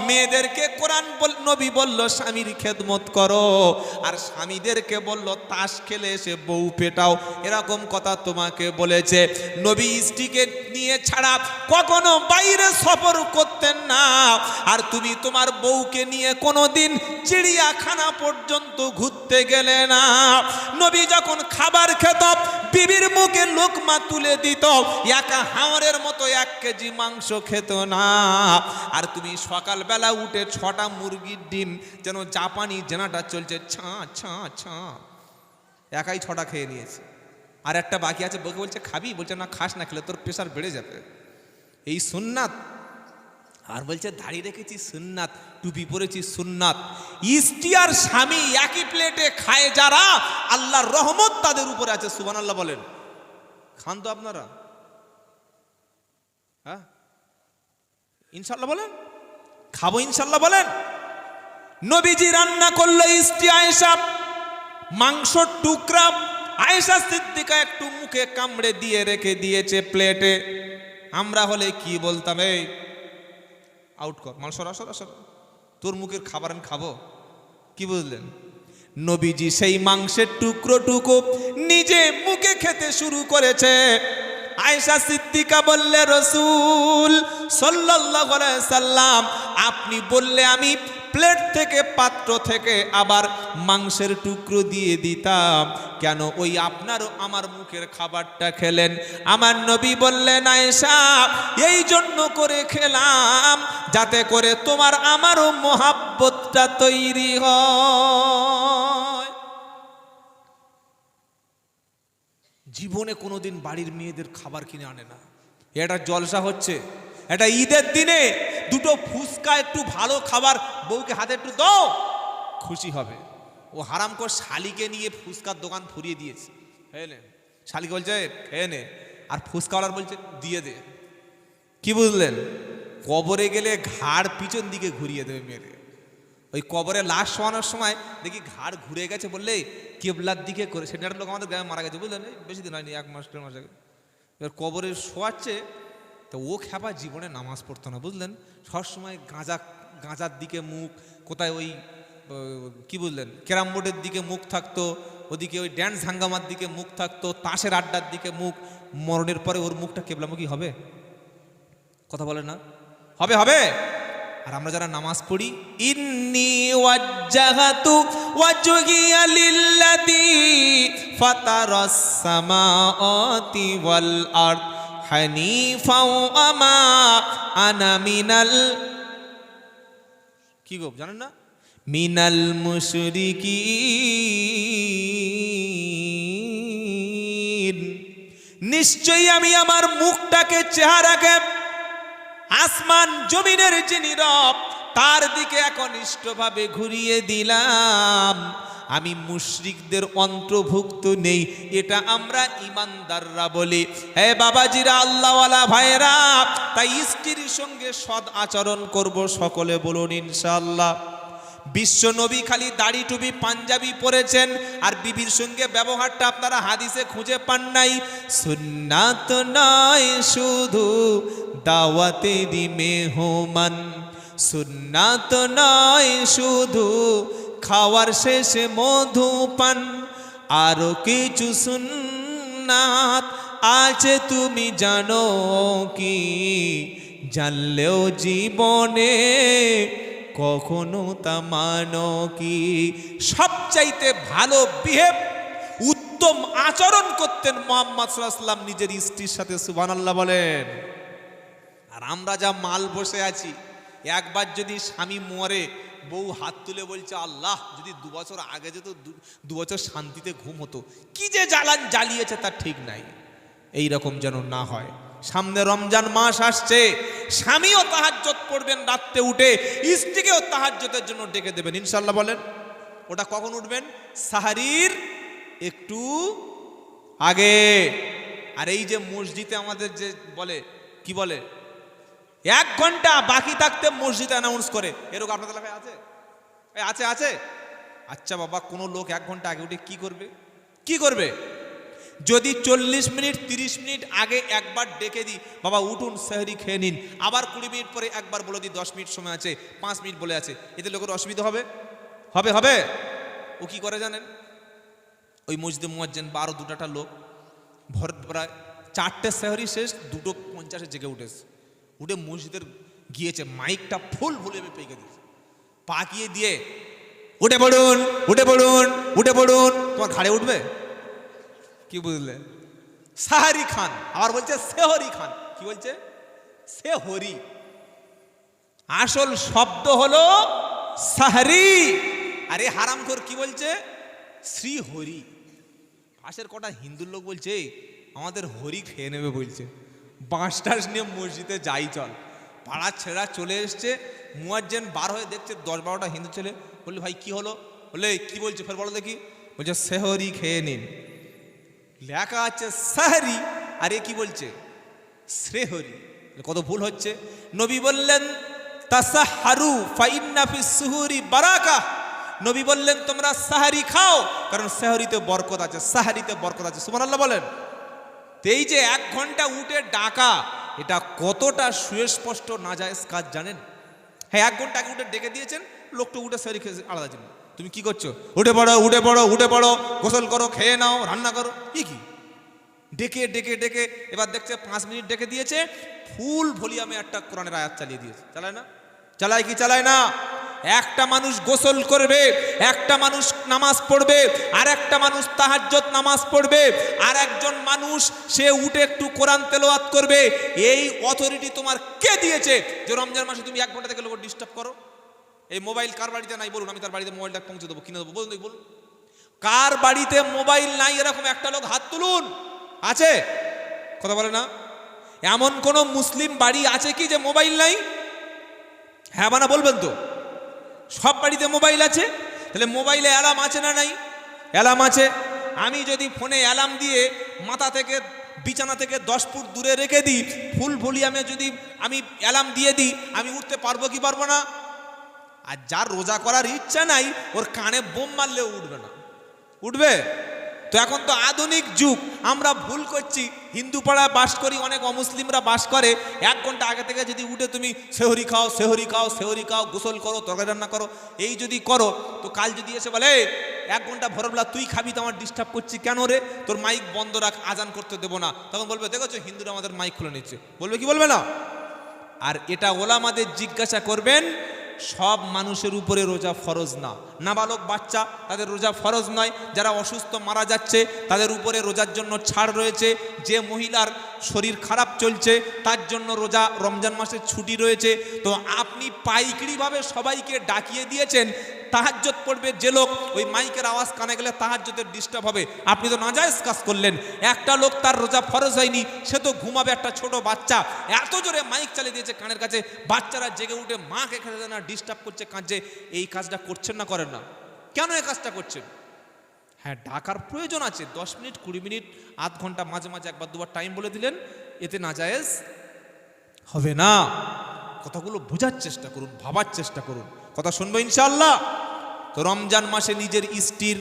মেয়েদেরকে কোরআন নবী বলল স্বামীর খেদমত করো, আর স্বামীদেরকে বলল তাস খেলে এসে বউ পেটাও। এরকম কথা তোমাকে বলেছে। নবী স্ত্রীকে নিয়ে ছাড়া কখনো বাইরে সফর করতেন না, আর তুমি তোমার বউকে নিয়ে কোনোদিন চিড়িয়াখানা পর্যন্ত ঘুরতে গেলে না। নবী যখন খাবার খেত, বিবির মুখে লোকমা তুলে দিত, একা হাওরের মতো 1 কেজি মাংস খেত না। আর তুমি সকালবেলা উঠে 6টা মুরগির ডিম, যেন জাপানি জেনাটা চলছে, ছা ছা ছা, একাই 6টা খেয়ে নিয়েছে। আর একটা বাকি আছে, বউকে বলছে খাবি, বলছে না খাস না, খেলে তোর প্রেশার বেড়ে যাবে। এই সুন্নাত। আর বলছে দাড়ি রেখেছি সুন্নাত, টুপি পরেছি সুন্নাত। স্ত্রী আর স্বামী একই প্লেটে খায় যারা, আল্লাহর রহমত তাদের উপরে আছে। সুবহানাল্লাহ বলেন। খান তো আপনারা? হ্যাঁ ইনশাল্লাহ বলেন। খাবো ইনশাল্লাহ বলেন। নবীজি রান্না করলো, স্ত্রী আয়েশা মাংসর টুকরা আয়েশা সিদ্দিকা একটু মুখে কামড়ে দিয়ে রেখে দিয়েছে প্লেটে। আমরা হলে কি বলতাম, এই আউট কর, মাল সরা সরা সরা, তোর মুখের খাবার আমি খাবো। কি বুঝলেন? নবীজি সেই মাংসের টুকরো নিজে মুখে খেতে শুরু করেছে। আয়েশা সিদ্দিকা বললে, রাসূল সাল্লাল্লাহু আলাইহি সাল্লাম, আপনি বললে আমি প্লেট থেকে, পাত্র থেকে আবার মাংসের টুকরো দিয়ে দিতাম, কেন ওই আপনারও আমার মুখের খাবারটা খেলেন? আমার নবী বললেন, আয়েশা এই জন্য করে খেলাম যাতে করে তোমার আমারও মোহাব্বতটা তৈরি হয়। জীবনে কোনোদিন বাড়ির মেয়েদের খাবার কিনে আনে না। এটা জলসা হচ্ছে, এটা ঈদের দিনে দুটো ফুচকা, একটু ভালো খাবার বউকে হাতে একটু দাও, খুশি হবে। ও হারাম করে শালিকে নিয়ে ফুচকার দোকান ফুরিয়ে দিয়েছে। বুঝলেন? শালিকে বলছে খেয়ে নে, আর ফুচকাওয়ালার বলছে দিয়ে দে। কি বুঝলেন? কবরে গেলে ঘাড় পিছন দিকে ঘুরিয়ে দেবে মেরে। ওই কবরে লাশ শোয়ানোর সময় দেখি ঘাড় ঘুরে গেছে, বললে কেবলার দিকে করে। সেটা একটা লোক আমাদের গ্রামে মারা গেছে, বুঝলেন? বেশি দিন হয়নি, 1 মাস 1.5 মাস আগে। এবার কবরে শোয়াচ্ছে, তো ও খেপা জীবনে নামাজ পড়তো না, বুঝলেন? সবসময় গাঁজার দিকে মুখ, কোথায় ওই কি বুঝলেন ক্যারাম বোর্ডের দিকে মুখ থাকতো, ওদিকে ওই ড্যান্স হাঙ্গামার দিকে মুখ থাকতো, তাসের আড্ডার দিকে মুখ। মরণের পরে ওর মুখটা কেবলামুখী হবে? কথা বলে না? হবে হবে। আর আমরা যারা নামাজ পড়ি, ইন্নী ওয়াজ্জাহাতু ওয়াজহিয়া লিল্লাযী ফাতারাস সামাওয়াতি ওয়াল আরদ হানিফা ওয়া মা আনা মিনাল, কি গো জানেন না, মিনাল মুশরিকিন। নিশ্চয়ই আমি আমার মুখটাকে, চেহারাকে আসমান জমিনের যিনি রব তার দিকে একনিষ্ঠভাবে ঘুরিয়ে দিলাম। আমি মুশরিকদের অন্তর্ভুক্ত নেই, এটা আমরা ইমানদাররা বলি। হে বাবাজিরা, আল্লাহওয়ালা ভাইরা, তাই স্ত্রীর সঙ্গে সৎ আচরণ করব, সকলে বলুন ইনশাআল্লাহ। বিশ্ব নবী খালি দাড়ি টুপি পাঞ্জাবি পরেছেন, আর বিবির সঙ্গে ব্যবহারটা আপনারা হাদিসে খুঁজে পান নাই। সুন্নাত নয় শুধু দাওয়াতেরই মেহমান, সুন্নাত নয় শুধু খাওয়ার শেষে মধুপান, আরো কিছু সুন্নাত আছে তুমি জানো কি? জানলেও জীবনে কখনো তা মানো কি? সবচাইতে ভালো বিহেভ, উত্তম আচরণ করতেন মুহাম্মদ সাল্লাল্লাহু আলাইহি ওয়াসাল্লাম নিজের স্ত্রীর সাথে। সুবহানাল্লাহ বলেন। আর আমরা যা মাল বসে আছি, একবার যদি স্বামী মরে বউ হাত তুলে বলছে আল্লাহ যদি 2 বছর আগে যেত, 2 বছর শান্তিতে ঘুম হতো। কি যে জ্বালান জ্বালিয়েছে তার ঠিক নাই। এই রকম যেন না হয়। সামনে রমজান মাস আসছে, স্বামীও তাহাজ্জুদ পড়বেন রাতে উঠে, স্ত্রীকেও তাহাজ্জুদের জন্য ডেকে দেবেন ইনশাআল্লাহ বলেন। ওটা কখন উঠবেন? সাহারির একটু আগে। আর এই যে মসজিদে আমাদের যে বলে, কি বলে, 1 ঘন্টা বাকি থাকতে মসজিদে অ্যানাউন্স করে, এরকম আপনাদের এলাকায় আছে? আছে আছে। আচ্ছা বাবা, কোনো লোক 1 ঘন্টা আগে উঠে কি করবে? কি করবে? যদি 40 মিনিট 30 মিনিট আগে একবার ডেকে দিই, বাবা উঠুন সেহরি খেয়ে নিন, আবার 20 মিনিট পরে একবার বলে দিই 10 মিনিট সময় আছে, 5 মিনিট বলে আছে, এতে লোকের অসুবিধা হবে? হবে হবে? ও কি করে জানেন? ওই মসজিদে মুয়াজ্জিন 12-2টা লোক ভর প্রায় 4টে সেহরি শেষ, 2:50 জেগে উঠেছে। উঠে মসজিদের গিয়েছে, মাইকটা ফুল ভলিউমে পেয়ে দিয়েছে, পাকিয়ে দিয়ে উঠে পড়ুন উঠে পড়ুন উঠে পড়ুন। তোমার ঘাড়ে উঠবে? কি বুঝলে? সাহারি খান। আবার বলছে সেহরি খান। কি বলছে? সেহরি। আসল শব্দ হলো সাহারি। আরে হারামখোর কি বলছে? শ্রীহরি। পাশের কটা হিন্দুর লোক বলছে আমাদের হরি খেয়ে নেবে বলছে। বাঁশটাস নিয়ে মসজিদে যাই চল। পাড়ার ছেড়া চলে এসছে, মুয়াজ্জিন বার হয়ে দেখছে 10-12টা হিন্দু ছেলে। বললে ভাই কি হলো? বলে কি বলছে ফের বলো দেখি। বলছে সেহরি খেয়ে নিন। লেখা আছে সাহরি, আর এ কি বলছে? শ্রেহরি। কত ভুল হচ্ছে। নবী বললেন তাসাহারু ফাইন্না ফিস সুহুরি বারাকা। নবী বললেন তোমরা সাহারি খাও, কারণ সাহরিতে বরকত আছে, সাহারিতে বরকত আছে। সুবহানাল্লাহ বলেন। এই যে 1 ঘন্টা উঠে ডাকা, এটা কতটা সুস্পষ্ট নাজায়েজ কাজ জানেন? হ্যাঁ, 1 ঘন্টা আগে উঠে ডেকে দিয়েছেন, লোকটা উঠে সাহারি খেয়েছে, আলাদা জিনিস। তুমি কি করছো? উঠে পড়ো উঠে পড়ো উঠে পড়ো, গোসল করো, খেয়ে নাও, রান্না করো। কি ডেকে ডেকে ডেকে এবার দেখছে 5 মিনিট ডেকে দিয়েছে, ফুল ভলিউমে একটা কোরআনের আয়াত চালিয়ে দিয়েছে। চালায় না? চালায় কি চালায় না? একটা মানুষ গোসল করবে, একটা মানুষ নামাজ পড়বে, আর একটা মানুষ তাহাজ্জুদ নামাজ পড়বে, আর একজন মানুষ সে উঠে একটু কোরআন তেলাওয়াত করবে। এই অথরিটি তোমার কে দিয়েছে যে রমজান মাসে তুমি 1 ঘন্টা থেকে লোক ডিস্টার্ব করো? এই মোবাইল কার বাড়িতে নাই বলুন, আমি তার বাড়িতে মোবাইলটা পৌঁছে দেবো, কিনে দেবো, বলুন বলুন। কার বাড়িতে মোবাইল নাই এরকম একটা লোক হাত তুলুন। আছে? কথা বলে না? এমন কোন মুসলিম বাড়ি আছে কি যে মোবাইল নাই? হ্যাঁ বানা বলবেন তো। সব বাড়িতে মোবাইল আছে। তাহলে মোবাইলে অ্যালার্ম আছে না নাই? অ্যালার্ম আছে। আমি যদি ফোনে অ্যালার্ম দিয়ে মাথা থেকে বিছানা থেকে 10 ফুট দূরে রেখে দিই, ফুল ভলিউমে যদি আমি অ্যালার্ম দিয়ে দিই, আমি উঠতে পারবো কি পারবো না? আর যার রোজা করার ইচ্ছা নাই, ওর কানে বোম মারলেও উঠবে না। উঠবে? তো এখন তো আধুনিক যুগ, আমরা ভুল করছি। হিন্দু পাড়ায় বাস করি, অনেক অমুসলিমরা বাস করে। 1 ঘন্টা আগে থেকে যদি উঠে তুমি সেহরি খাও সেহরি খাও সেহরি খাও, গোসল করো, তরকারি রান্না করো, এই যদি করো, তো কাল যদি এসে বলে 1 ঘন্টা ভোরবেলা তুই খাবি তো আমার ডিস্টার্ব করছি কেন রে, তোর মাইক বন্ধ রাখ, আজান করতে দেবো না, তখন বলবে দেখেছো হিন্দুরা আমাদের মাইক খুলে নিচ্ছে। বলবে কি বলবে না? আর এটা ওলামাদের জিজ্ঞাসা করবেন, সব মানুষের উপরে রোজা ফরজ না। নাবালক বাচ্চা তাদের রোজা ফরজ নয়। যারা অসুস্থ মারা যাচ্ছে তাদের উপরে রোজার জন্য ছাড় রয়েছে। যে মহিলার শরীর খারাপ চলছে তার জন্য রোজা রমজান মাসে ছুটি রয়েছে। তো আপনি পাইকারিভাবে সবাইকে ডাকিয়ে দিয়েছেন, তাহাজ্জুদ পড়বে যে লোক, ওই মাইকের আওয়াজ কানে গেলে তাহাজ্জুদের ডিস্টার্ব হবে, আপনি তো নাজায়েজ কাজ করলেন। একটা লোক তার রোজা ফরজ হয়নি, সে তো ঘুমাবে, একটা ছোট বাচ্চা এত জোরে মাইক চালিয়ে দিয়েছে কানের কাছে, বাচ্চারা জেগে উঠে মাকে খেতে না ডিস্টার্ব করছে, কাঁদছে, এই কাজটা করছেন না করেন না? কেন এই কাজটা করছেন? হ্যাঁ, ডাকার প্রয়োজন আছে, 10 মিনিট 20 মিনিট আধ ঘন্টা মাঝে মাঝে একবার দুবার টাইম বলে দিলেন, এতে নাজায়েজ হবে না। কথাগুলো বোঝার চেষ্টা করুন, ভাবার চেষ্টা করুন, কথা শুনবো ইনশাআল্লাহ। তো রমজান মাসে নিজের স্ত্রীর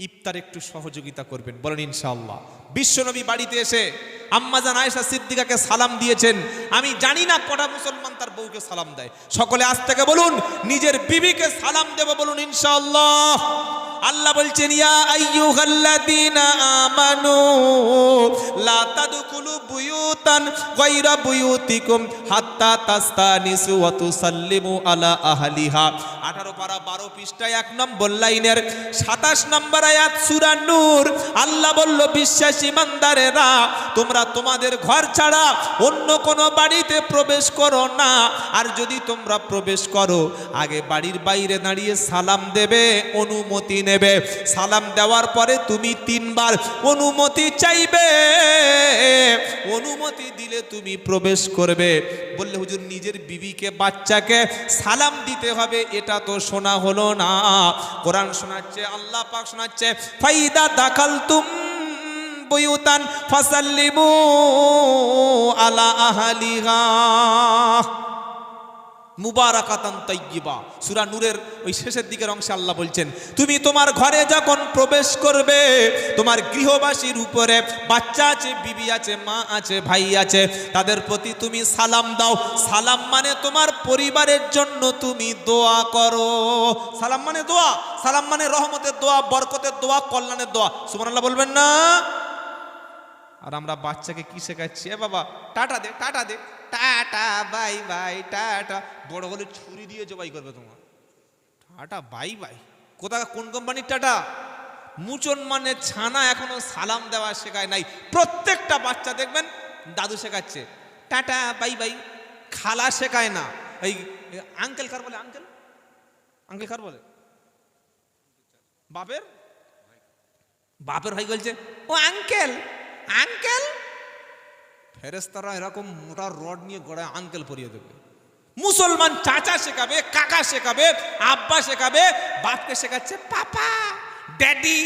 ইফতার একটু সহযোগিতা করবেন, বলেন ইনশাআল্লাহ। বিশ্বনবী বাড়িতে এসে আম্মাজান আয়েশা সিদ্দিকাকে সালাম দিয়েছেন। আমি জানি না কটা মুসলমান তার বউকে সালাম দেয়, সকলে আজ থেকে বলুন নিজের বিবিকে সালাম দেব, বলুন ইনশাআল্লাহ। আল্লাহ বলছেন ইয়া আইয়ুহাল্লাযীনা আমানু লা তাদখুলু বুয়ুতান গায়রা বুয়ুতিকুম হাত্তা তাস্তানিসু ওয়া তুসাল্লিমু আলা আহলিহা। 18 পারা 12 পৃষ্ঠায় 1 নম্বর লাইনের 27 নম্বর আয়াত সূরা নূর। আল্লাহ বলল বিশ্বাসী ইমানদারেরা তোমরা তোমাদের ঘর ছাড়া অন্য কোনো বাড়িতে প্রবেশ করো না, আর যদি তোমরা প্রবেশ করো আগে বাড়ির বাইরে দাঁড়িয়ে সালাম দেবে, অনুমতি নেবে। সালাম দেওয়ার পরে তুমি 3 বার অনুমতি চাইবে, অনুমতি দিলে তুমি প্রবেশ করবে। বললে হুজুর নিজের বিবিকে বাচ্চাকে সালাম দিতে হবে, এটা তো শোনা হলো না। কোরআন শোনাচ্ছে, আল্লাহ পাক শোনাচ্ছে ফাইদা দাখালতুম বুয়ুতান ফাসাল্লিমু আলা আহলিহা মুবারাকাতান তাইয়্যিবা। সূরা নূরের ওই শেষের দিকের অংশে আল্লাহ বলছেন তুমি তোমার ঘরে যখন প্রবেশ করবে, তোমার গৃহবাসীর উপরে বাচ্চা আছে, বিবি আছে, মা আছে, ভাই আছে, তাদের প্রতি তুমি সালাম দাও। সালাম মানে তোমার পরিবারের জন্য তুমি দোয়া করো। সালাম মানে দোয়া, সালাম মানে রহমতের দোয়া, বরকতের দোয়া, কল্যাণের দোয়া। সুবহানাল্লাহ বলবেন না? আর আমরা বাচ্চাকে কি শেখাচ্ছি? এ বাবা টাটা দে, টাটা দে, টাটা বাই বাই, টাটা। বড় হলে ছুরি দিয়ে জবাই করবে তোমার। টাটা বাই বাই কোথা, কোন কোম্পানির টাটা? মুসলমানের ছানা এখনো সালাম দেওয়া শেখায় নাই। প্রত্যেকটা বাচ্চা দেখবেন দাদু শেখাচ্ছে টাটা বাই বাই, খালা শেখায় না। এই আঙ্কেল কার বলে? আঙ্কেল, আঙ্কেল কার বলে? বাপের বাপের ভাই বলছে ও আঙ্কেল, আঙ্কেল। ফেরেশতারা এরকম মোটা রড নিয়ে গড়ায় আঙ্কেল পরিয়ে দেবে। মুসলমান চাচা শেখাবে, কাকা শেখাবে, আব্বা শেখাবে, বাপকে শেখাচ্ছে পাপা, ড্যাডি।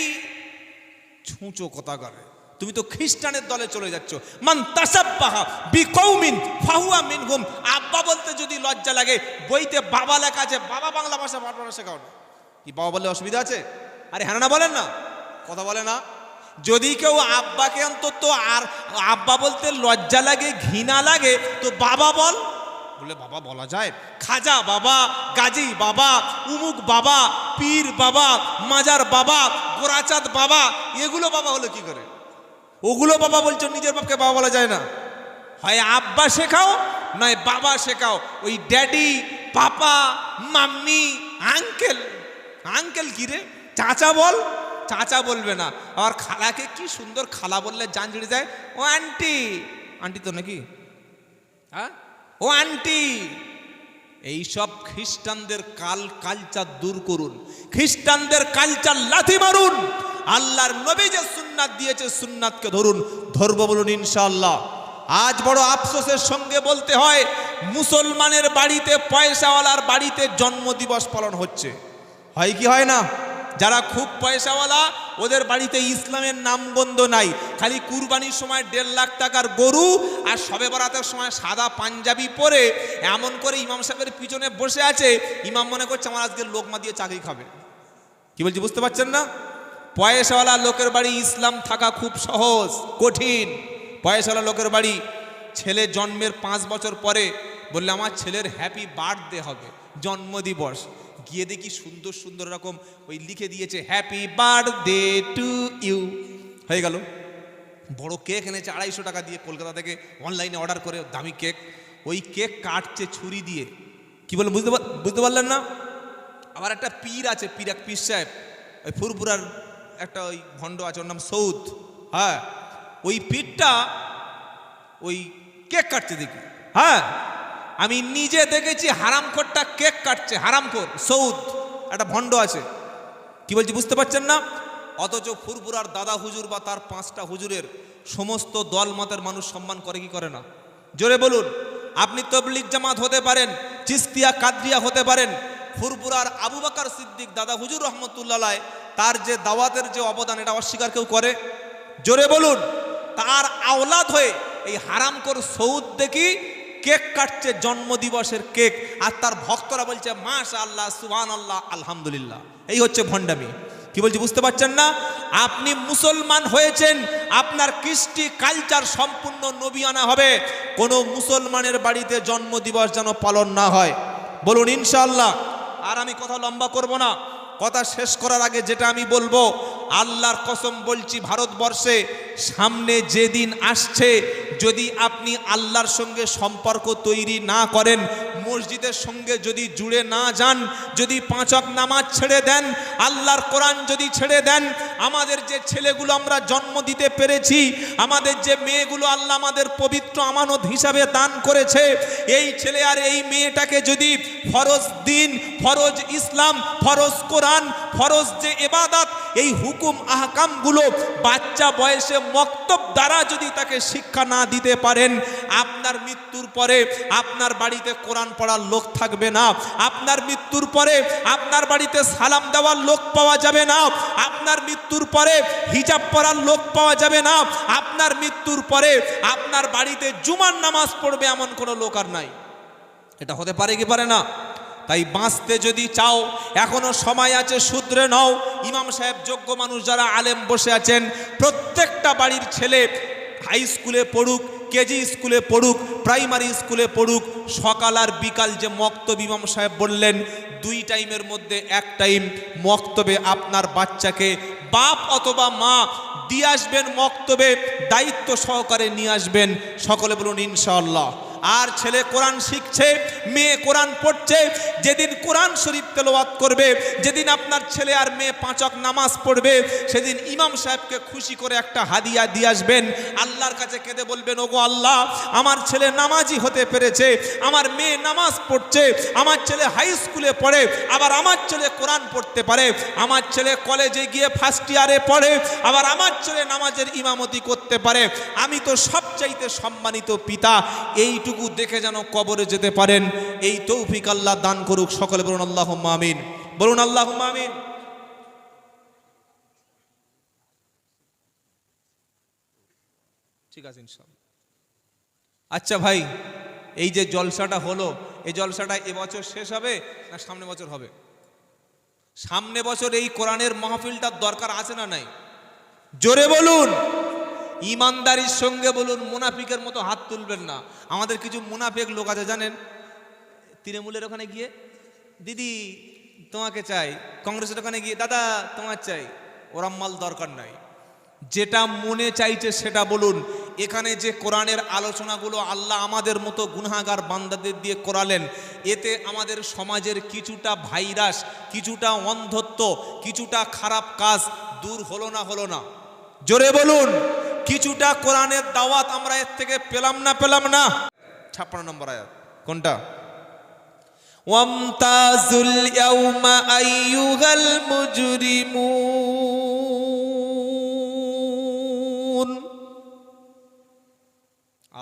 ছুঁচো কথা করে, তুমি তো খ্রিস্টানের দলে চলে যাচ্ছ। মান তাসাব্বাহা বিকৌমিন ফাহুয়া মিনহুম। আব্বা বলতে যদি লজ্জা লাগে, বইতে বাবা লেখা আছে, বাবা বাংলা ভাষা বারবার শেখাও না। কি বাবা বললে অসুবিধা আছে? আরে হ্যাঁ না বলেন না, কথা বলে না। যদি কেউ আব্বাকে অন্তত আর আব্বা বলতে লজ্জা লাগে, ঘৃণা লাগে, তো বাবা বল, বলে বাবা বলা যায়। খাজা বাবা, গাজী বাবা, উমুক বাবা, পীর বাবা, মাজার বাবা, গোরাচাঁদ বাবা, এগুলো বাবা হলো কি করে? ওগুলো বাবা বলছো, নিজের বাপকে বাবা বলা যায় না। হয় আব্বা শেখাও, নয় বাবা শেখাও। ওই ড্যাডি, পাপা, মাম্মি, আঙ্কেল, আঙ্কেল কি রে? চাচা বল, চাচা বলবে না। আর খালাকে কি সুন্দর খালা বললে জান জুড়ে যায়। ও আন্টি, আন্টি তো নাকি, হ্যাঁ ও আন্টি। এইসব খ্রিস্টানদের কালচার দূর করুন, খ্রিস্টানদের কালচার লাথি মারুন। আল্লাহর নবী যে সুন্নাত দিয়েছে, সুন্নাতকে ধরুন, ধরবো বলুন ইনশাআল্লাহ। আজ বড় আফসোসের সঙ্গে বলতে হয়, মুসলমানের বাড়িতে, পয়সাওয়ালার বাড়িতে জন্মদিবস পালন হচ্ছে। হয় কি হয় না? যারা খুব পয়সাওয়ালা ওদের বাড়িতে ইসলামের নামগন্ধ নাই। খালি কুরবানির সময় 1.5 লাখ টাকার গরু, আর শবে বরাতের সময় সাদা পাঞ্জাবি পরে এমন করে ইমাম সাহেবের পিছনে বসে আছে। ইমাম মনে করছে আমার আজকে লোকমা দিয়ে চাকরি খাবে। কি বলছি বুঝতে পারছেন না? পয়সাওয়ালা লোকের বাড়ি ইসলাম থাকা খুব সহজ, কঠিন। পয়সাওয়ালা লোকের বাড়ি ছেলে জন্মের 5 বছর পরে বললে আমার ছেলের হ্যাপি বার্থডে হবে, জন্মদিবস। গিয়ে দেখি সুন্দর সুন্দর রকম ওই লিখে দিয়েছে হ্যাপি বার্থডে টু ইউ, হয়ে গেল। বড় কেক এনেছে 250 টাকা দিয়ে, কলকাতা থেকে অনলাইনে অর্ডার করে, দামি কেক। ওই কেক কাটছে ছুরি দিয়ে। কি বলে বুঝতে পারলেন না? আবার একটা পীর আছে, পীর, এক পীর সাহেব, ওই ফুরপুরার একটা ওই ভণ্ড আছে, ওর নাম সৌদ। হ্যাঁ, ওই পীরটা ওই কেক কাটছে দেখি। হ্যাঁ, আমি নিজে দেখেছি হারামখোরটা কেক কাটছে, হারামখোর সৌদ। একটা ভণ্ড আছে। কি বলছি বুঝতে পারছেন না? অথচ ফুরফুরার দাদা হুজুর বা তার 5টা হুজুরের সমস্ত দল মতের মানুষ সম্মান করে কি করে না? জোরে বলুন। আপনি তবলিগ জামাত হতে পারেন, চিস্তিয়া কাদরিয়া হতে পারেন, ফুরফুরার আবু বকর সিদ্দিক দাদা হুজুর রহমতুল্লাহ আলাইহি তার যে দাওয়াতের যে অবদান, এটা অস্বীকার কেউ করে? জোরে বলুন। তার আওলাদ হয়ে এই হারামখোর সৌদ দেখি কেক কাটছে, জন্মদিবসের কেক, আর তার ভক্তরা বলছে মাশাআল্লাহ, সুবহানাল্লাহ, আলহামদুলিল্লাহ। এই হচ্ছে ভণ্ডামি। কি বলছি বুঝতে পারছেন না? আপনি মুসলমান হয়েছেন, আপনার কৃষ্টি কালচার সম্পূর্ণ নবিয়ানা হবে। কোনো মুসলমানের বাড়িতে জন্মদিবস যেন পালন না হয়। বলুন ইনশাআল্লাহ। আর আমি কথা লম্বা করব না, কথা শেষ করার আগে যেটা আমি বলবো, আল্লাহর কসম বলছি, ভারতবর্ষে সামনে যেদিন আসছে, যদি আপনি আল্লাহর সঙ্গে সম্পর্ক তৈরি না করেন, মসজিদের সঙ্গে যদি জুড়ে না যান, যদি 5 ওয়াক্ত নামাজ ছেড়ে দেন, আল্লাহর কোরআন যদি ছেড়ে দেন, আমাদের যে ছেলেগুলো আমরা জন্ম দিতে পেরেছি, আমাদের যে মেয়েগুলো আল্লাহ আমাদের পবিত্র আমানত হিসাবে দান করেছে, এই ছেলে আর এই মেয়েটাকে যদি ফরজ দিন, ফরজ ইসলাম, ফরজ কোরআন, ফরজ যে ইবাদত, এই হুকুম আহকামগুলো বাচ্চা বয়সে মক্তব দ্বারা যদি তাকে শিক্ষা না দিতে পারেন, আপনার মৃত্যুর পরে আপনার বাড়িতে কোরআন পড়ার লোক থাকবে না, আপনার মৃত্যুর পরে আপনার বাড়িতে সালাম দেওয়ার লোক পাওয়া যাবে না, আপনার মৃত্যুর পরে হিজাব পরার লোক পাওয়া যাবে না, আপনার মৃত্যুর পরে আপনার বাড়িতে জুমার নামাজ পড়বে এমন কোনো লোক আর নাই। এটা হতে পারে কি পারে না? তাই বাঁচতে যদি চাও, এখনো সময় আছে, শুধরে নাও। ইমাম সাহেব যোগ্য মানুষ যারা আলেম বসে আছেন, প্রত্যেকটা বাড়ির ছেলে হাই স্কুলে পড়ুক, কেজি স্কুলে পড়ুক, প্রাইমারি স্কুলে পড়ুক, সকাল আর বিকাল যে মক্তব ইমাম সাহেব বললেন, 2 টাইমের মধ্যে 1 টাইম মক্তবে আপনার বাচ্চাকে বাপ অথবা মা দিয়ে আসবেন, মক্তবে দায়িত্ব সহকারে নিয়ে আসবেন। সকলে বলুন ইনশাআল্লাহ। আর ছেলে কোরআন শিখছে, মেয়ে কোরআন পড়ছে, যেদিন কোরআন শরীফ তেলাওয়াত করবে, যেদিন আপনার ছেলে আর মেয়ে 5 ওয়াক্ত নামাজ পড়বে, সেদিন ইমাম সাহেবকে খুশি করে একটা হাদিয়া দিয়ে আসবেন। আল্লাহর কাছে কেঁদে বলবেন, ওগো আল্লাহ, আমার ছেলে নামাজি হতে পেরেছে, আমার মেয়ে নামাজ পড়ছে, আমার ছেলে হাই স্কুলে পড়ে, আবার আমার ছেলে কোরআন পড়তে পারে, আমার ছেলে কলেজে গিয়ে 1st ইয়ারে পড়ে, আবার আমার ছেলে নামাজের ইমামতি করতে পারে। আমি তো সবচাইতে সম্মানিত পিতা। এইটুকু দেখে যেন কবরে যেতে পারেন, এই তৌফিক আল্লাহ দান করুক। সকলে বলুন আল্লাহুম্মা আমিন। বলুন আল্লাহুম্মা আমিন। ঠিক আছে ইনশাআল্লাহ। আচ্ছা ভাই, এই যে জলসাটা হলো, এই জলসাটা এবছর শেষ হবে না সামনে বছর হবে? সামনে বছর এই কোরআনের মাহফিলটার দরকার আছে না নাই? জোরে বলুন। ইমানদারির সঙ্গে বলুন, মুনাফিকের মতো হাত তুলবেন না। আমাদের কিছু মুনাফিক লোক আছে জানেন, তৃণমূলের ওখানে গিয়ে দিদি তোমাকে চাই, কংগ্রেসের ওখানে গিয়ে দাদা তোমার চাই। ওরা মাল দরকার নাই, যেটা মনে চাইছে সেটা বলুন। এখানে যে কোরআনের আলোচনাগুলো আল্লাহ আমাদের মতো গুনাহগার বান্দাদের দিয়ে করালেন, এতে আমাদের সমাজের কিছুটা ভাইরাস, কিছুটা অন্ধত্ব, কিছুটা খারাপ কাজ দূর হলো না? হলো না? জোরে বলুন। কিছুটা কোরআনের দাওয়াত আমরা এর থেকে পেলাম না? পেলাম না? 56 নম্বর আয়াত কোনটা? ওয়ামতাজুল ইয়াউমা আইয়ুহাল মুজরিমুন।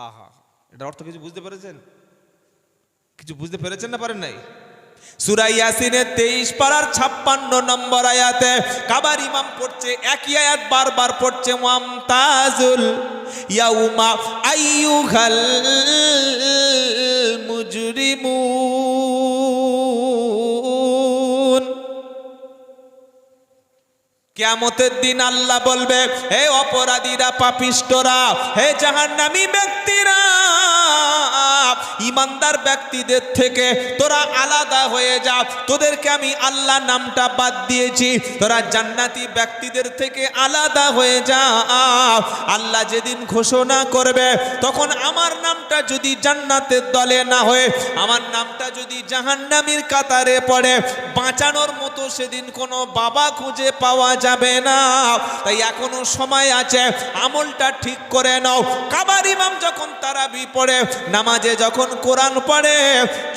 আহা, এটার অর্থ কিছু বুঝতে পেরেছেন? কিছু বুঝতে পেরেছেন না পারেন নাই? সূরা ইয়াসিনের 23 পারার 56 নম্বর আয়াতে কাবার ইমাম পড়ছে, একই আয়াত বারবার পড়ছে, ওয়ামতাজুল ইয়াউমা আইয়ুহাল মুজরিমুন। কিয়ামতের দিন আল্লাহ বলবে, হে অপরাধীরা, পাপিষ্ঠরা, হে জাহান্নামী ব্যক্তিরা, ইমানদার ব্যক্তিদের থেকে তোরা আলাদা হয়ে যা, তোদেরকে আমি আল্লাহ নামটা বাদ দিয়েছি, তোরা জান্নাতি ব্যক্তিদের থেকে আলাদা হয়ে যা। আল্লাহ যেদিন ঘোষণা করবে, তখন আমার নামটা যদি জান্নাতের দলে না হয়ে আমার নামটা যদি জাহান্নামীর কাতারে পড়ে, বাঁচানোর মতো সেদিন কোনো বাবা খুঁজে পাওয়া যাবে না। তাই এখনো সময় আছে, আমলটা ঠিক করে নাও। কাবার ইমাম যখন তারাবি পড়ে, নামাজে যখন কোরআন পড়ে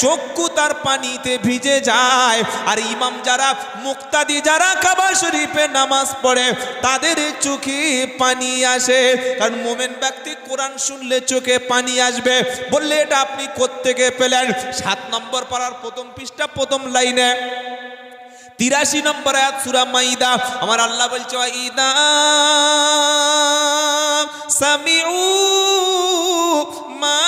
চক্ষু তার পানিতে ভিজে যায়। আর ইমাম যারা মুক্তাদি যারা কাবা শরীফে নামাজ পড়ে তাদের চোখে পানি আসে। কারণ মোমেন ব্যক্তি কোরআন শুনলে চোখে পানি আসবে। বললে এটা আপনি কোত্থেকে পেলেন? 7 নম্বর পারার প্রথম পৃষ্ঠা প্রথম লাইনে 83 নম্বর আয়াত সূরা মাইদা আমার আল্লাহ বলছে ওয়াইদা সামিউ মা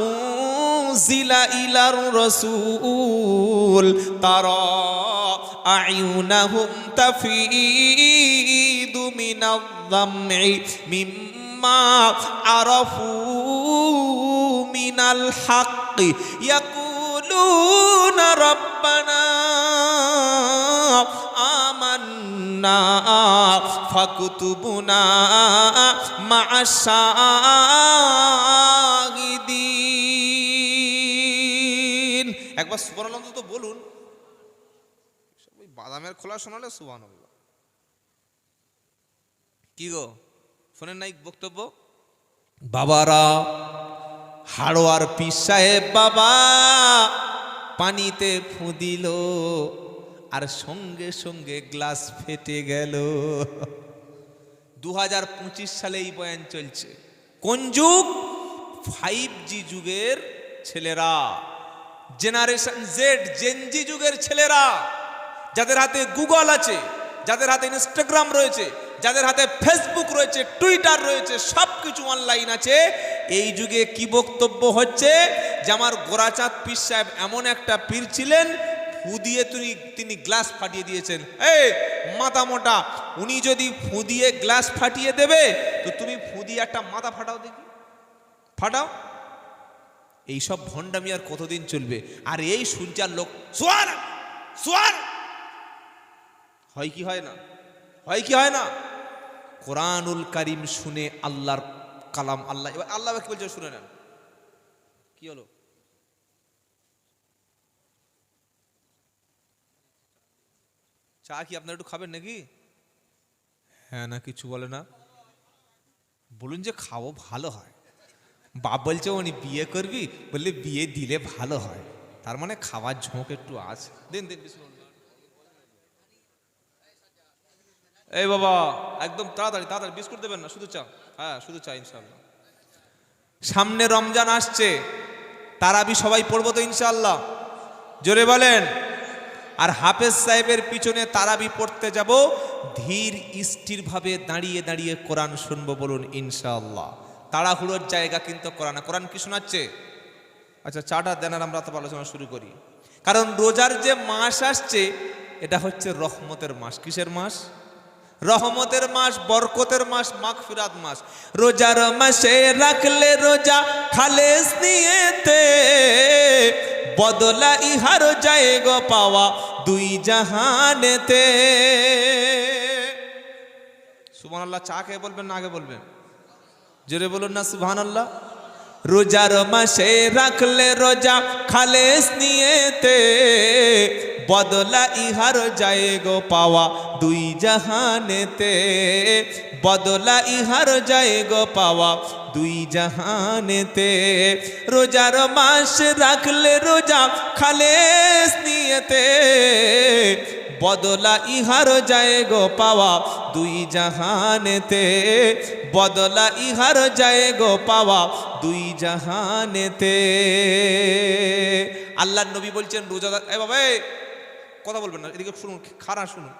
উনজিলা ইলার রাসূল তারা আয়ুনাহুম তাফিদু মিনায-যাম'i মিম্মা আরাফু মিনাল হাক্কি ইয়াকুলুনা রাব্বানা আমান্না ফাকুতুবুনা মা'আশ শাহিদিন। একবার সুবহানাল্লাহ তো বলুন। ওই বাদামের খোলা শোনালে সুবহানাল্লাহ। কি গো শোনেন নাই বক্তব্য? বাবারা হাড়োয়ার পীর সাহেব বাবা পানিতে ফু দিল আর সঙ্গে সঙ্গে গ্লাস ফেটে গেল। 2025 সালে এই বয়ান চলছে। কোন যুগ? 5G যুগের ছেলেরা, জেনারেশন জেড জেনজি যুগের ছেলেরা, যাদের হাতে গুগল আছে, যাদের হাতে ইনস্টাগ্রাম রয়েছে, যাদের হাতে ফেসবুক রয়েছে, টুইটার রয়েছে, সব কিছু অনলাইন আছে। এই যুগে কি বক্তব্য হচ্ছে যে আমার গোরাচাঁদ পীর সাহেব এমন একটা পীর ছিলেন, ফু দিয়ে তিনি গ্লাস ফাটিয়ে দিয়েছেন। এই মাথা মোটা, উনি যদি ফু দিয়ে গ্লাস ফাটিয়ে দেবে তো তুমি ফু দিয়ে একটা মাথা ফাটাও দেখি, ফাটাও। এইসব ভণ্ডামি আর কতদিন চলবে? আর এই শুনচার লোক সোয়ার সোয়ার হয় কি হয় না? হয় কি হয় না? কোরআনুল কারীম শুনে আল্লাহর কালাম আল্লাহ, এবার আল্লাহ কি বলছে শুনে নেন। কি হলো? চা কি আপনারা একটু খাবেন নাকি? হ্যাঁ না কিছু বলে না? বলুন যে খাবো, ভালো হয়। বাপ বলছে উনি বিয়ে করবি, বললে বিয়ে দিলে ভালো হয়, তার মানে খাওয়ার ঝোঁক একটু আছে। দিন দিন এই বাবা একদম তাড়াতাড়ি তাড়াতাড়ি বিস্কুট দেবেন না, শুধু চা। হ্যাঁ শুধু চা ইনশাআল্লাহ। সামনে রমজান আসছে, তারাবি সবাই পড়বো তো ইনশাআল্লাহ? জোরে বলেন। আর হাফেজ সাহেবের পিছনে তারাবি পড়তে যাব, ধীর স্থির ভাবে দাঁড়িয়ে দাঁড়িয়ে কোরআন শুনবো, বলুন ইনশাআল্লাহ। তাড়াহুড়োর জায়গা কিন্তু কোরআন। কোরআন কি শোনাচ্ছে? আচ্ছা চাটা দেন আর আমরা তো আলোচনা শুরু করি। কারণ রোজার যে মাস আসছে এটা হচ্ছে রহমতের মাস। কিসের মাস? রহমতের মাস, বরকতের মাস, মাগফিরাত মাস। রোজার মাসে রাখলে রোজা খালেস নিয়েতে, বদলা ইহার যায় গো পাওয়া দুই জাহানেতে। সুবহানাল্লাহ। চা খেয়ে বলবেন না আগে বলবেন? জোরে বলুন না সুবহানাল্লাহ। রোজার মাসে রাখলে রোজা খালেস নিয়েতে, বদলা ইহার যায় গো পাওয়া দুই জাহানেতে, বদলা ইহার যায় গো পাওয়া দুই জাহানেতে। রোজার মাস রাখলে রোজা খালেস নিয়েতে, বদলা ইহার যায় গো পাওয়া দুই জাহানেতে, বদলা ইহার যায় গো পাওয়া দুই জাহানেতে। আল্লাহর নবী বলছেন রোজাদার, এ বাবা কথা বলবেন না, এদিকে শুনুন, খারা শুনুন।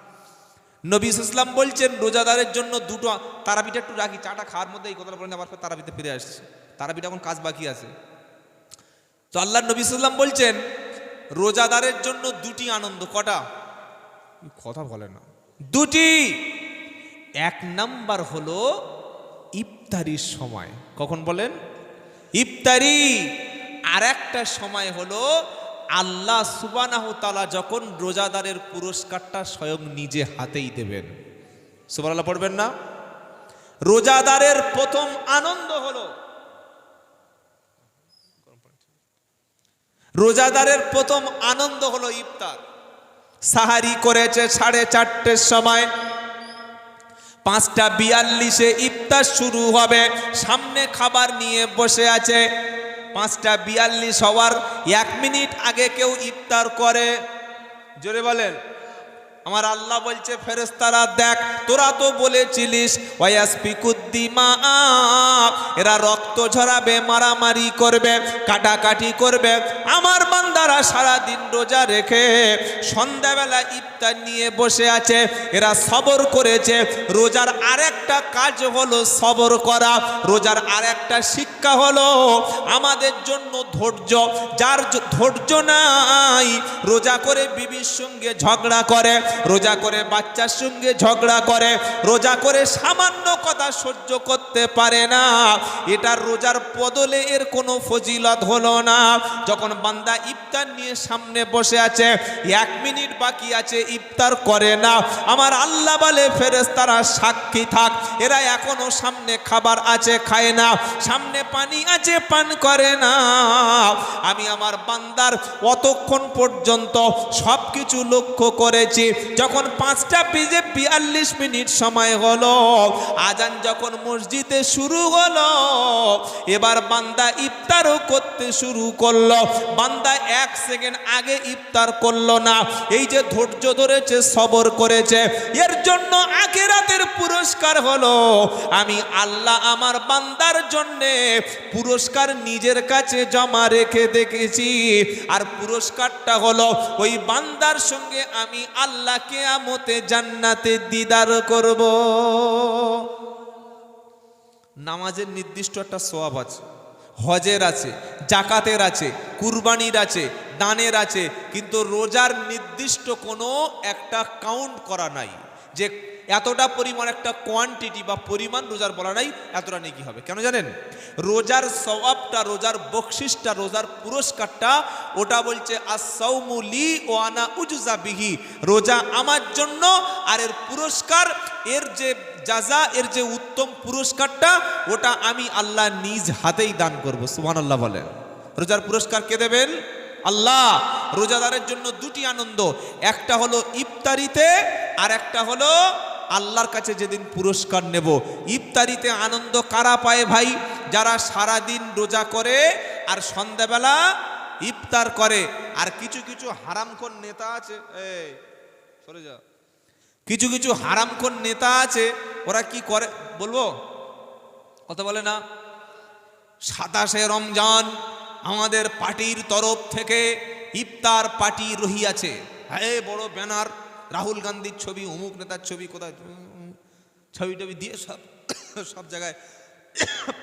নবী ইসলাম বলছেন রোজাদারের জন্য দুটো, তারাবিটা একটু রাখি, চাটা খাওয়ার মধ্যে এই কথাটা বলেন, আবার তারাবিতে ফিরে আসছে। তারাবিটা এখন কাজ বাকি আছে। তো আল্লাহর নবী ইসলাম বলছেন রোজাদারের জন্য দুটি আনন্দ। কটা? কথা বলে না। দুটি। এক নাম্বার হলো ইফতারির সময়। কখন বলেন? ইফতারি। আর একটা সময় হলো আল্লাহ সুবহানাহু তাআলা যখন রোজাদারের পুরস্কারটা স্বয়ং নিজে হাতেই দেবেন। সুবহানাল্লাহ পড়বেন না? রোজাদারের প্রথম আনন্দ হলো, রোজাদারের প্রথম আনন্দ হলো ইফতার। সাহারি করেছে 4:30 সময়, 5:42 ইফতার শুরু হবে। সামনে খাবার নিয়ে বসে আছে, 5:42 হওয়ার 1 মিনিট আগে কেউ ইফতার করে, জোরে বলেন। আমার আল্লাহ বলছে ফেরেশতারা দেখ, তোরা তো বলেছিলিস ওয়াসফিকুদ্দিমা, এরা রক্ত ঝরাবে, মারামারি করবে, কাটাকাটি করবে। আমার বান্দারা সারা দিন রোজা রেখে সন্ধ্যাবেলা ইফতার নিয়ে বসে আছে, এরা সবর করেছে। রোজার আরেকটা কাজ হলো সবর করা, রোজার আরেকটা শিক্ষা হলো আমাদের জন্য ধৈর্য। যার ধৈর্য নাই, রোজা করে বিবির সঙ্গে ঝগড়া করে, রোজা করে বাচ্চার সঙ্গে ঝগড়া করে, রোজা করে সামান্য কথা সহ্য করতে পারে না, এটা রোজার বদলে এর কোনো ফজিলত হলো না। যখন বান্দা ইফতার নিয়ে সামনে বসে আছে, 1 মিনিট বাকি আছে, ইফতার করে না, আমার আল্লাহ বলে ফেরেশতারা সাক্ষী থাক, এরা এখনো সামনে খাবার আছে খায় না, সামনে পানি আছে পান করে না। আমি আমার বান্দার অতক্ষণ পর্যন্ত সব কিছু লক্ষ্য করেছি। যখন 5:42 সময় হলো, আজান যখন মসজিদে শুরু হলো, এবার বান্দা ইফতারও করতে শুরু করলো। বান্দা 1 সেকেন্ড আগে ইফতার করলো না, এই যে ধৈর্য ধরেছে, সবর করেছে, এর জন্য আখিরাতের পুরস্কার হলো আমি আল্লাহ আমার বান্দার জন্যে পুরস্কার নিজের কাছে জমা রেখে দেখেছি। আর পুরস্কারটা হলো ওই বান্দার সঙ্গে আমি আল্লাহ কিয়ামতে জান্নাতে দিদার করব। নামাজের নির্দিষ্ট একটা সওয়াব আছে, হজের আছে, জাকাতের আছে, কুরবানির আছে, দানের আছে, কিন্তু রোজার নির্দিষ্ট কোনো একটা কাউন্ট করা নাই যে এতটা পরিমাণ একটা কোয়ান্টিটি বা পরিমাণ রোজার বলা নাই এতটা নেকি হবে। কেন জানেন? রোজার সওয়াবটা, রোজার বকশিসটা, রোজার পুরস্কারটা ওটা বলছে আস-সাওমু লি ওয়া আনা উজজা বিহি, রোজা আমার জন্য, আর এর পুরস্কার, এর যে জাযা, এর যে উত্তম পুরস্কারটা, ওটা আমি আল্লাহ নিজ হাতেই দান করব। সুবহানাল্লাহ বলেন। রোজার পুরস্কার কে দেবেন? আল্লাহ। রোজাদারের জন্য দুটি আনন্দ, একটা হলো ইফতারিতে, আর একটা হলো আল্লাহর কাছে যেদিন পুরস্কার নেব। ইফতারিতে আনন্দ কারা পায় ভাই? যারা সারা দিন রোজা করে আর সন্ধ্যাবেলা ইফতার করে। আর কিছু কিছু হারামখোর নেতা আছে, এই সরে যা, কিছু কিছু হারামখোর নেতা আছে, ওরা কি করে বলবো? কথা বলে না, 27শে রমজান আমাদের পার্টির তরফ থেকে ইফতার পার্টি রহিয়াছে, হ্যাঁ বড় ব্যানার, রাহুল গান্ধীর ছবি, অমুক নেতার ছবি, কোথায় ছবি টবি দিয়ে সব জায়গায়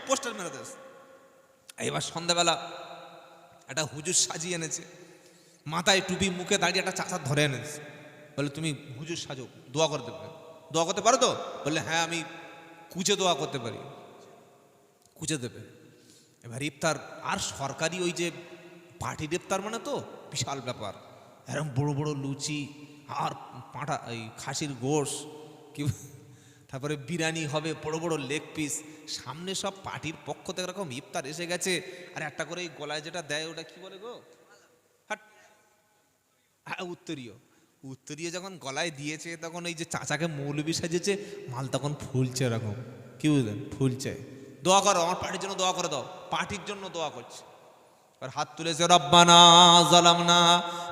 পোস্টার মেরে দেয়। এবার সন্ধ্যাবেলা একটা হুজুর সাজিয়ে এনেছে, মাথায় টুপি, মুখে দাঁড়িয়ে একটা চাচা ধরে এনেছে, বলে তুমি হুজুর সাজো, দোয়া করতে পারো, দোয়া করতে পারো তো? বললে হ্যাঁ আমি কুচে দোয়া করতে পারি, কুচে দেবে। এবার ইফতার, আর সরকারি ওই যে পার্টির ইফতার মানে তো বিশাল ব্যাপার, এরকম বড় বড় লুচি আর পাঁঠা, এই খাসির গোশ, কি তারপরে বিরিয়ানি হবে, বড় বড় লেগ পিস, সামনে সব পার্টির পক্ষ থেকে এরকম ইফতার এসে গেছে। আর একটা করে এই গলায় যেটা দেয় ওটা কি বলে গো? হ্যাঁ উত্তরীয়। উত্তরীয় যখন গলায় দিয়েছে, তখন এই যে চাচাকে মৌলবি সাজেছে, মাল তখন ফুলছে এরকম, কি বুঝলেন, ফুলছে। দোয়া করো, আমার পার্টির জন্য দোয়া করে দাও, পার্টির জন্য দোয়া করছে। আর হাত তুলেছে, রব্বানা যালামনা।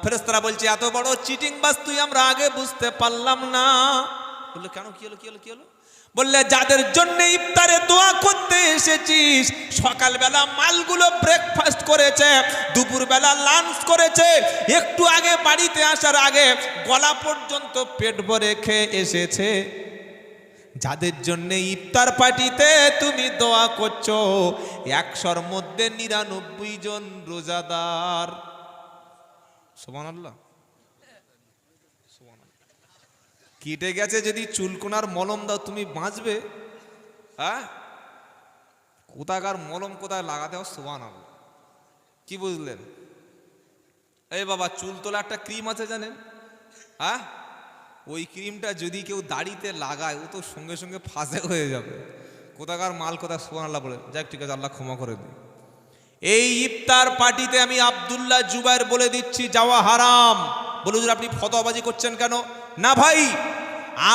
ফেরেশতারা বলছে এত বড় চিটিং বাস তুই আমরা আগে বুঝতে পারলাম না। বললে কেন, কি হলো, কি হলো, কি হলো? বললে যাদের জন্য ইফতারে দোয়া করতে এসেছিস, সকালবেলা মালগুলো ব্রেকফাস্ট করেছে, দুপুরবেলা লাঞ্চ করেছে, একটু আগে বাড়িতে আসার আগে গলা পর্যন্ত পেট ভরে খেয়ে এসেছে, যাদের জন্য ইফতার পার্টিতে তুমি দোয়া করছো, 100-র মধ্যে 99 জন রোজাদার। সুবহানাল্লাহ। কেটে গেছে যদি চুলকোনার মলম দাও তুমি বাঁচবে? হ্যাঁ, কোথাকার মলম কোথায় লাগাতে হবে? সুবহানাল্লাহ। কি বুঝলেন? এই বাবা, চুল তোলা একটা ক্রিম আছে জানেন? হ্যাঁ, ওই ক্রিমটা যদি কেউ দাড়িতে লাগায়, ও তো সঙ্গে সঙ্গে ফাঁসে হয়ে যাবে। কোথাকার মাল কোথায়? সুবহানাল্লাহ বলে যাক, ঠিক আছে, আল্লাহ ক্ষমা করে দিই। এই ইফতার পার্টিতে আমি আব্দুল্লাহ জুবাইর বলে দিচ্ছি যাওয়া হারাম। বলে হুজুর আপনি ফতোয়াবাজি করছেন কেন? না ভাই,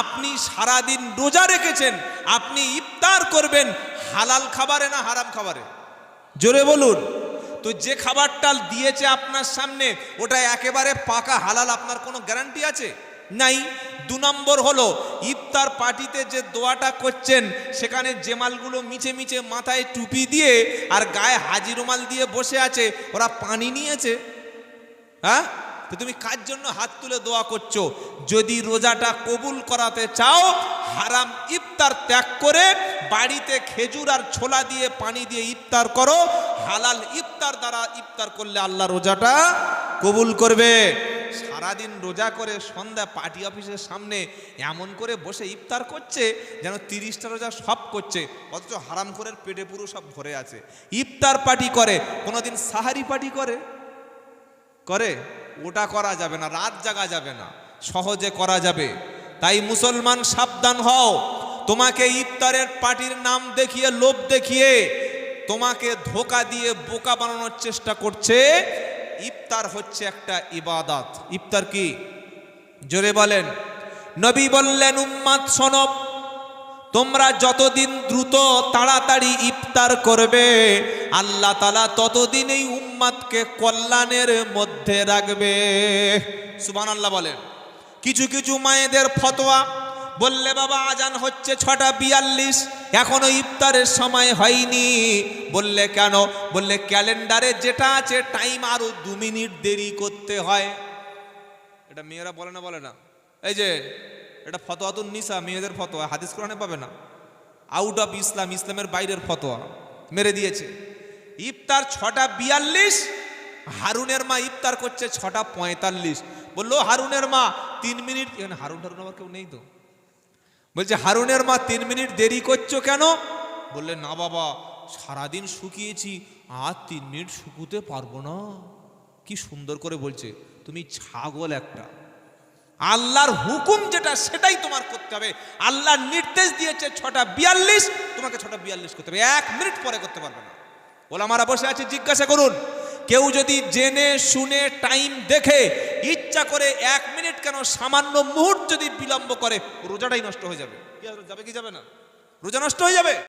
আপনি সারাদিন রোজা রেখেছেন, আপনি ইফতার করবেন হালাল খাবারে না হারাম খাবারে? জোরে বলুন। তো যে খাবারটা দিয়েছে আপনার সামনে ওটা একেবারে পাকা হালাল, আপনার কোনো গ্যারান্টি আছে? নাই। 2 নম্বর হলো ইফতার পার্টিতে যে দোয়াটা করছেন সেখানে যে মালগুলো মিছে মিছে মাথায় টুপি দিয়ে আর গায়ে হাজি রুমাল দিয়ে বসে আছে, ওরা পানি নিয়েছে? হ্যাঁ, তো তুমি কার জন্য হাত তুলে দোয়া করছো? যদি রোজাটা কবুল করাতে চাও, হারাম ইফতার ত্যাগ করে বাড়িতে খেজুর আর ছোলা দিয়ে পানি দিয়ে ইফতার করো। হালাল ইফতার দ্বারা ইফতার করলে আল্লাহ রোজাটা কবুল করবে। সারাদিন রোজা করে সন্ধ্যা পার্টি অফিসের সামনে এমন করে বসে ইফতার করছে যেন 30টা রোজা সব করছে, অথচ হারামখোরের পেটে পুরো সব ভরে আছে। ইফতার পার্টি করে, কোনোদিন সাহারি পার্টি করে? ওটা করা যাবে না, রাত জাগা যাবে না, সহজে করা যাবে। তাই মুসলমান সাবধান হও। তোমাকে ইফতারের পার্টির নাম দেখিয়ে, লোভ দেখিয়ে তোমাকে ধোকা দিয়ে বোকা বানানোর চেষ্টা করছে। ইফতার হচ্ছে একটা ইবাদত। ইফতার কি? জোরে বলেন। নবী বললেন, উম্মত শোনো, তোমরা যতদিন দ্রুত তাড়াতাড়ি ইফতার করবে আল্লাহ তাআলা ততদিন এই উম্মতকে কল্যাণের মধ্যে রাখবে। সুবহানাল্লাহ বলেন। কিছু কিছু মায়েদের ফতোয়া, বললে বাবা আজান হচ্ছে 6:42, এখনো ইফতারের সময় হয়নি। বললে কেন? বললে ক্যালেন্ডারে যেটা আছে টাইম আরো 2 মিনিট দেরি করতে হয়। এটা মেয়েরা বলে না? বলে না? এই যে এটা ফতোয়াতুন নিসা, মেয়েদের ফতোয়া, হাদিস কোরআনে পাবে না। আউট অফ ইসলাম, ইসলামের বাইরের ফতোয়া মেরে দিয়েছে। ইফতার 6:42, হারুনের মা ইফতার করছে 6:45। বললো হারুনের মা 3 মিনিট, হারুন আমার কেউ নেই তো, বলছে হারুনের মা 3 মিনিট দেরি করছো কেন? বললে না বাবা, সারাদিন শুকিয়েছি, আর 3 মিনিট শুকুতে পারবো না। কি সুন্দর করে বলছে, তুমি ছাগল একটা। আল্লাহর হুকুম যেটা সেটাই তোমার করতে হবে। আল্লাহ নির্দেশ দিয়েছে 6:42, তোমাকে 6:42 করতে হবে, 1 মিনিট পরে করতে পারবে না। ওলামারা বসে আছে, জিজ্ঞাসা করুন, কেউ যদি জেনে শুনে টাইম দেখে ইচ্ছা করে 1 মিনিট কেন, সামান্য মুহূর্ত যদি বিলম্ব করে, রোজাটাই নষ্ট হয়ে যাবে। যাবে কি যাবে না? রোজা নষ্ট হয়ে যাবে।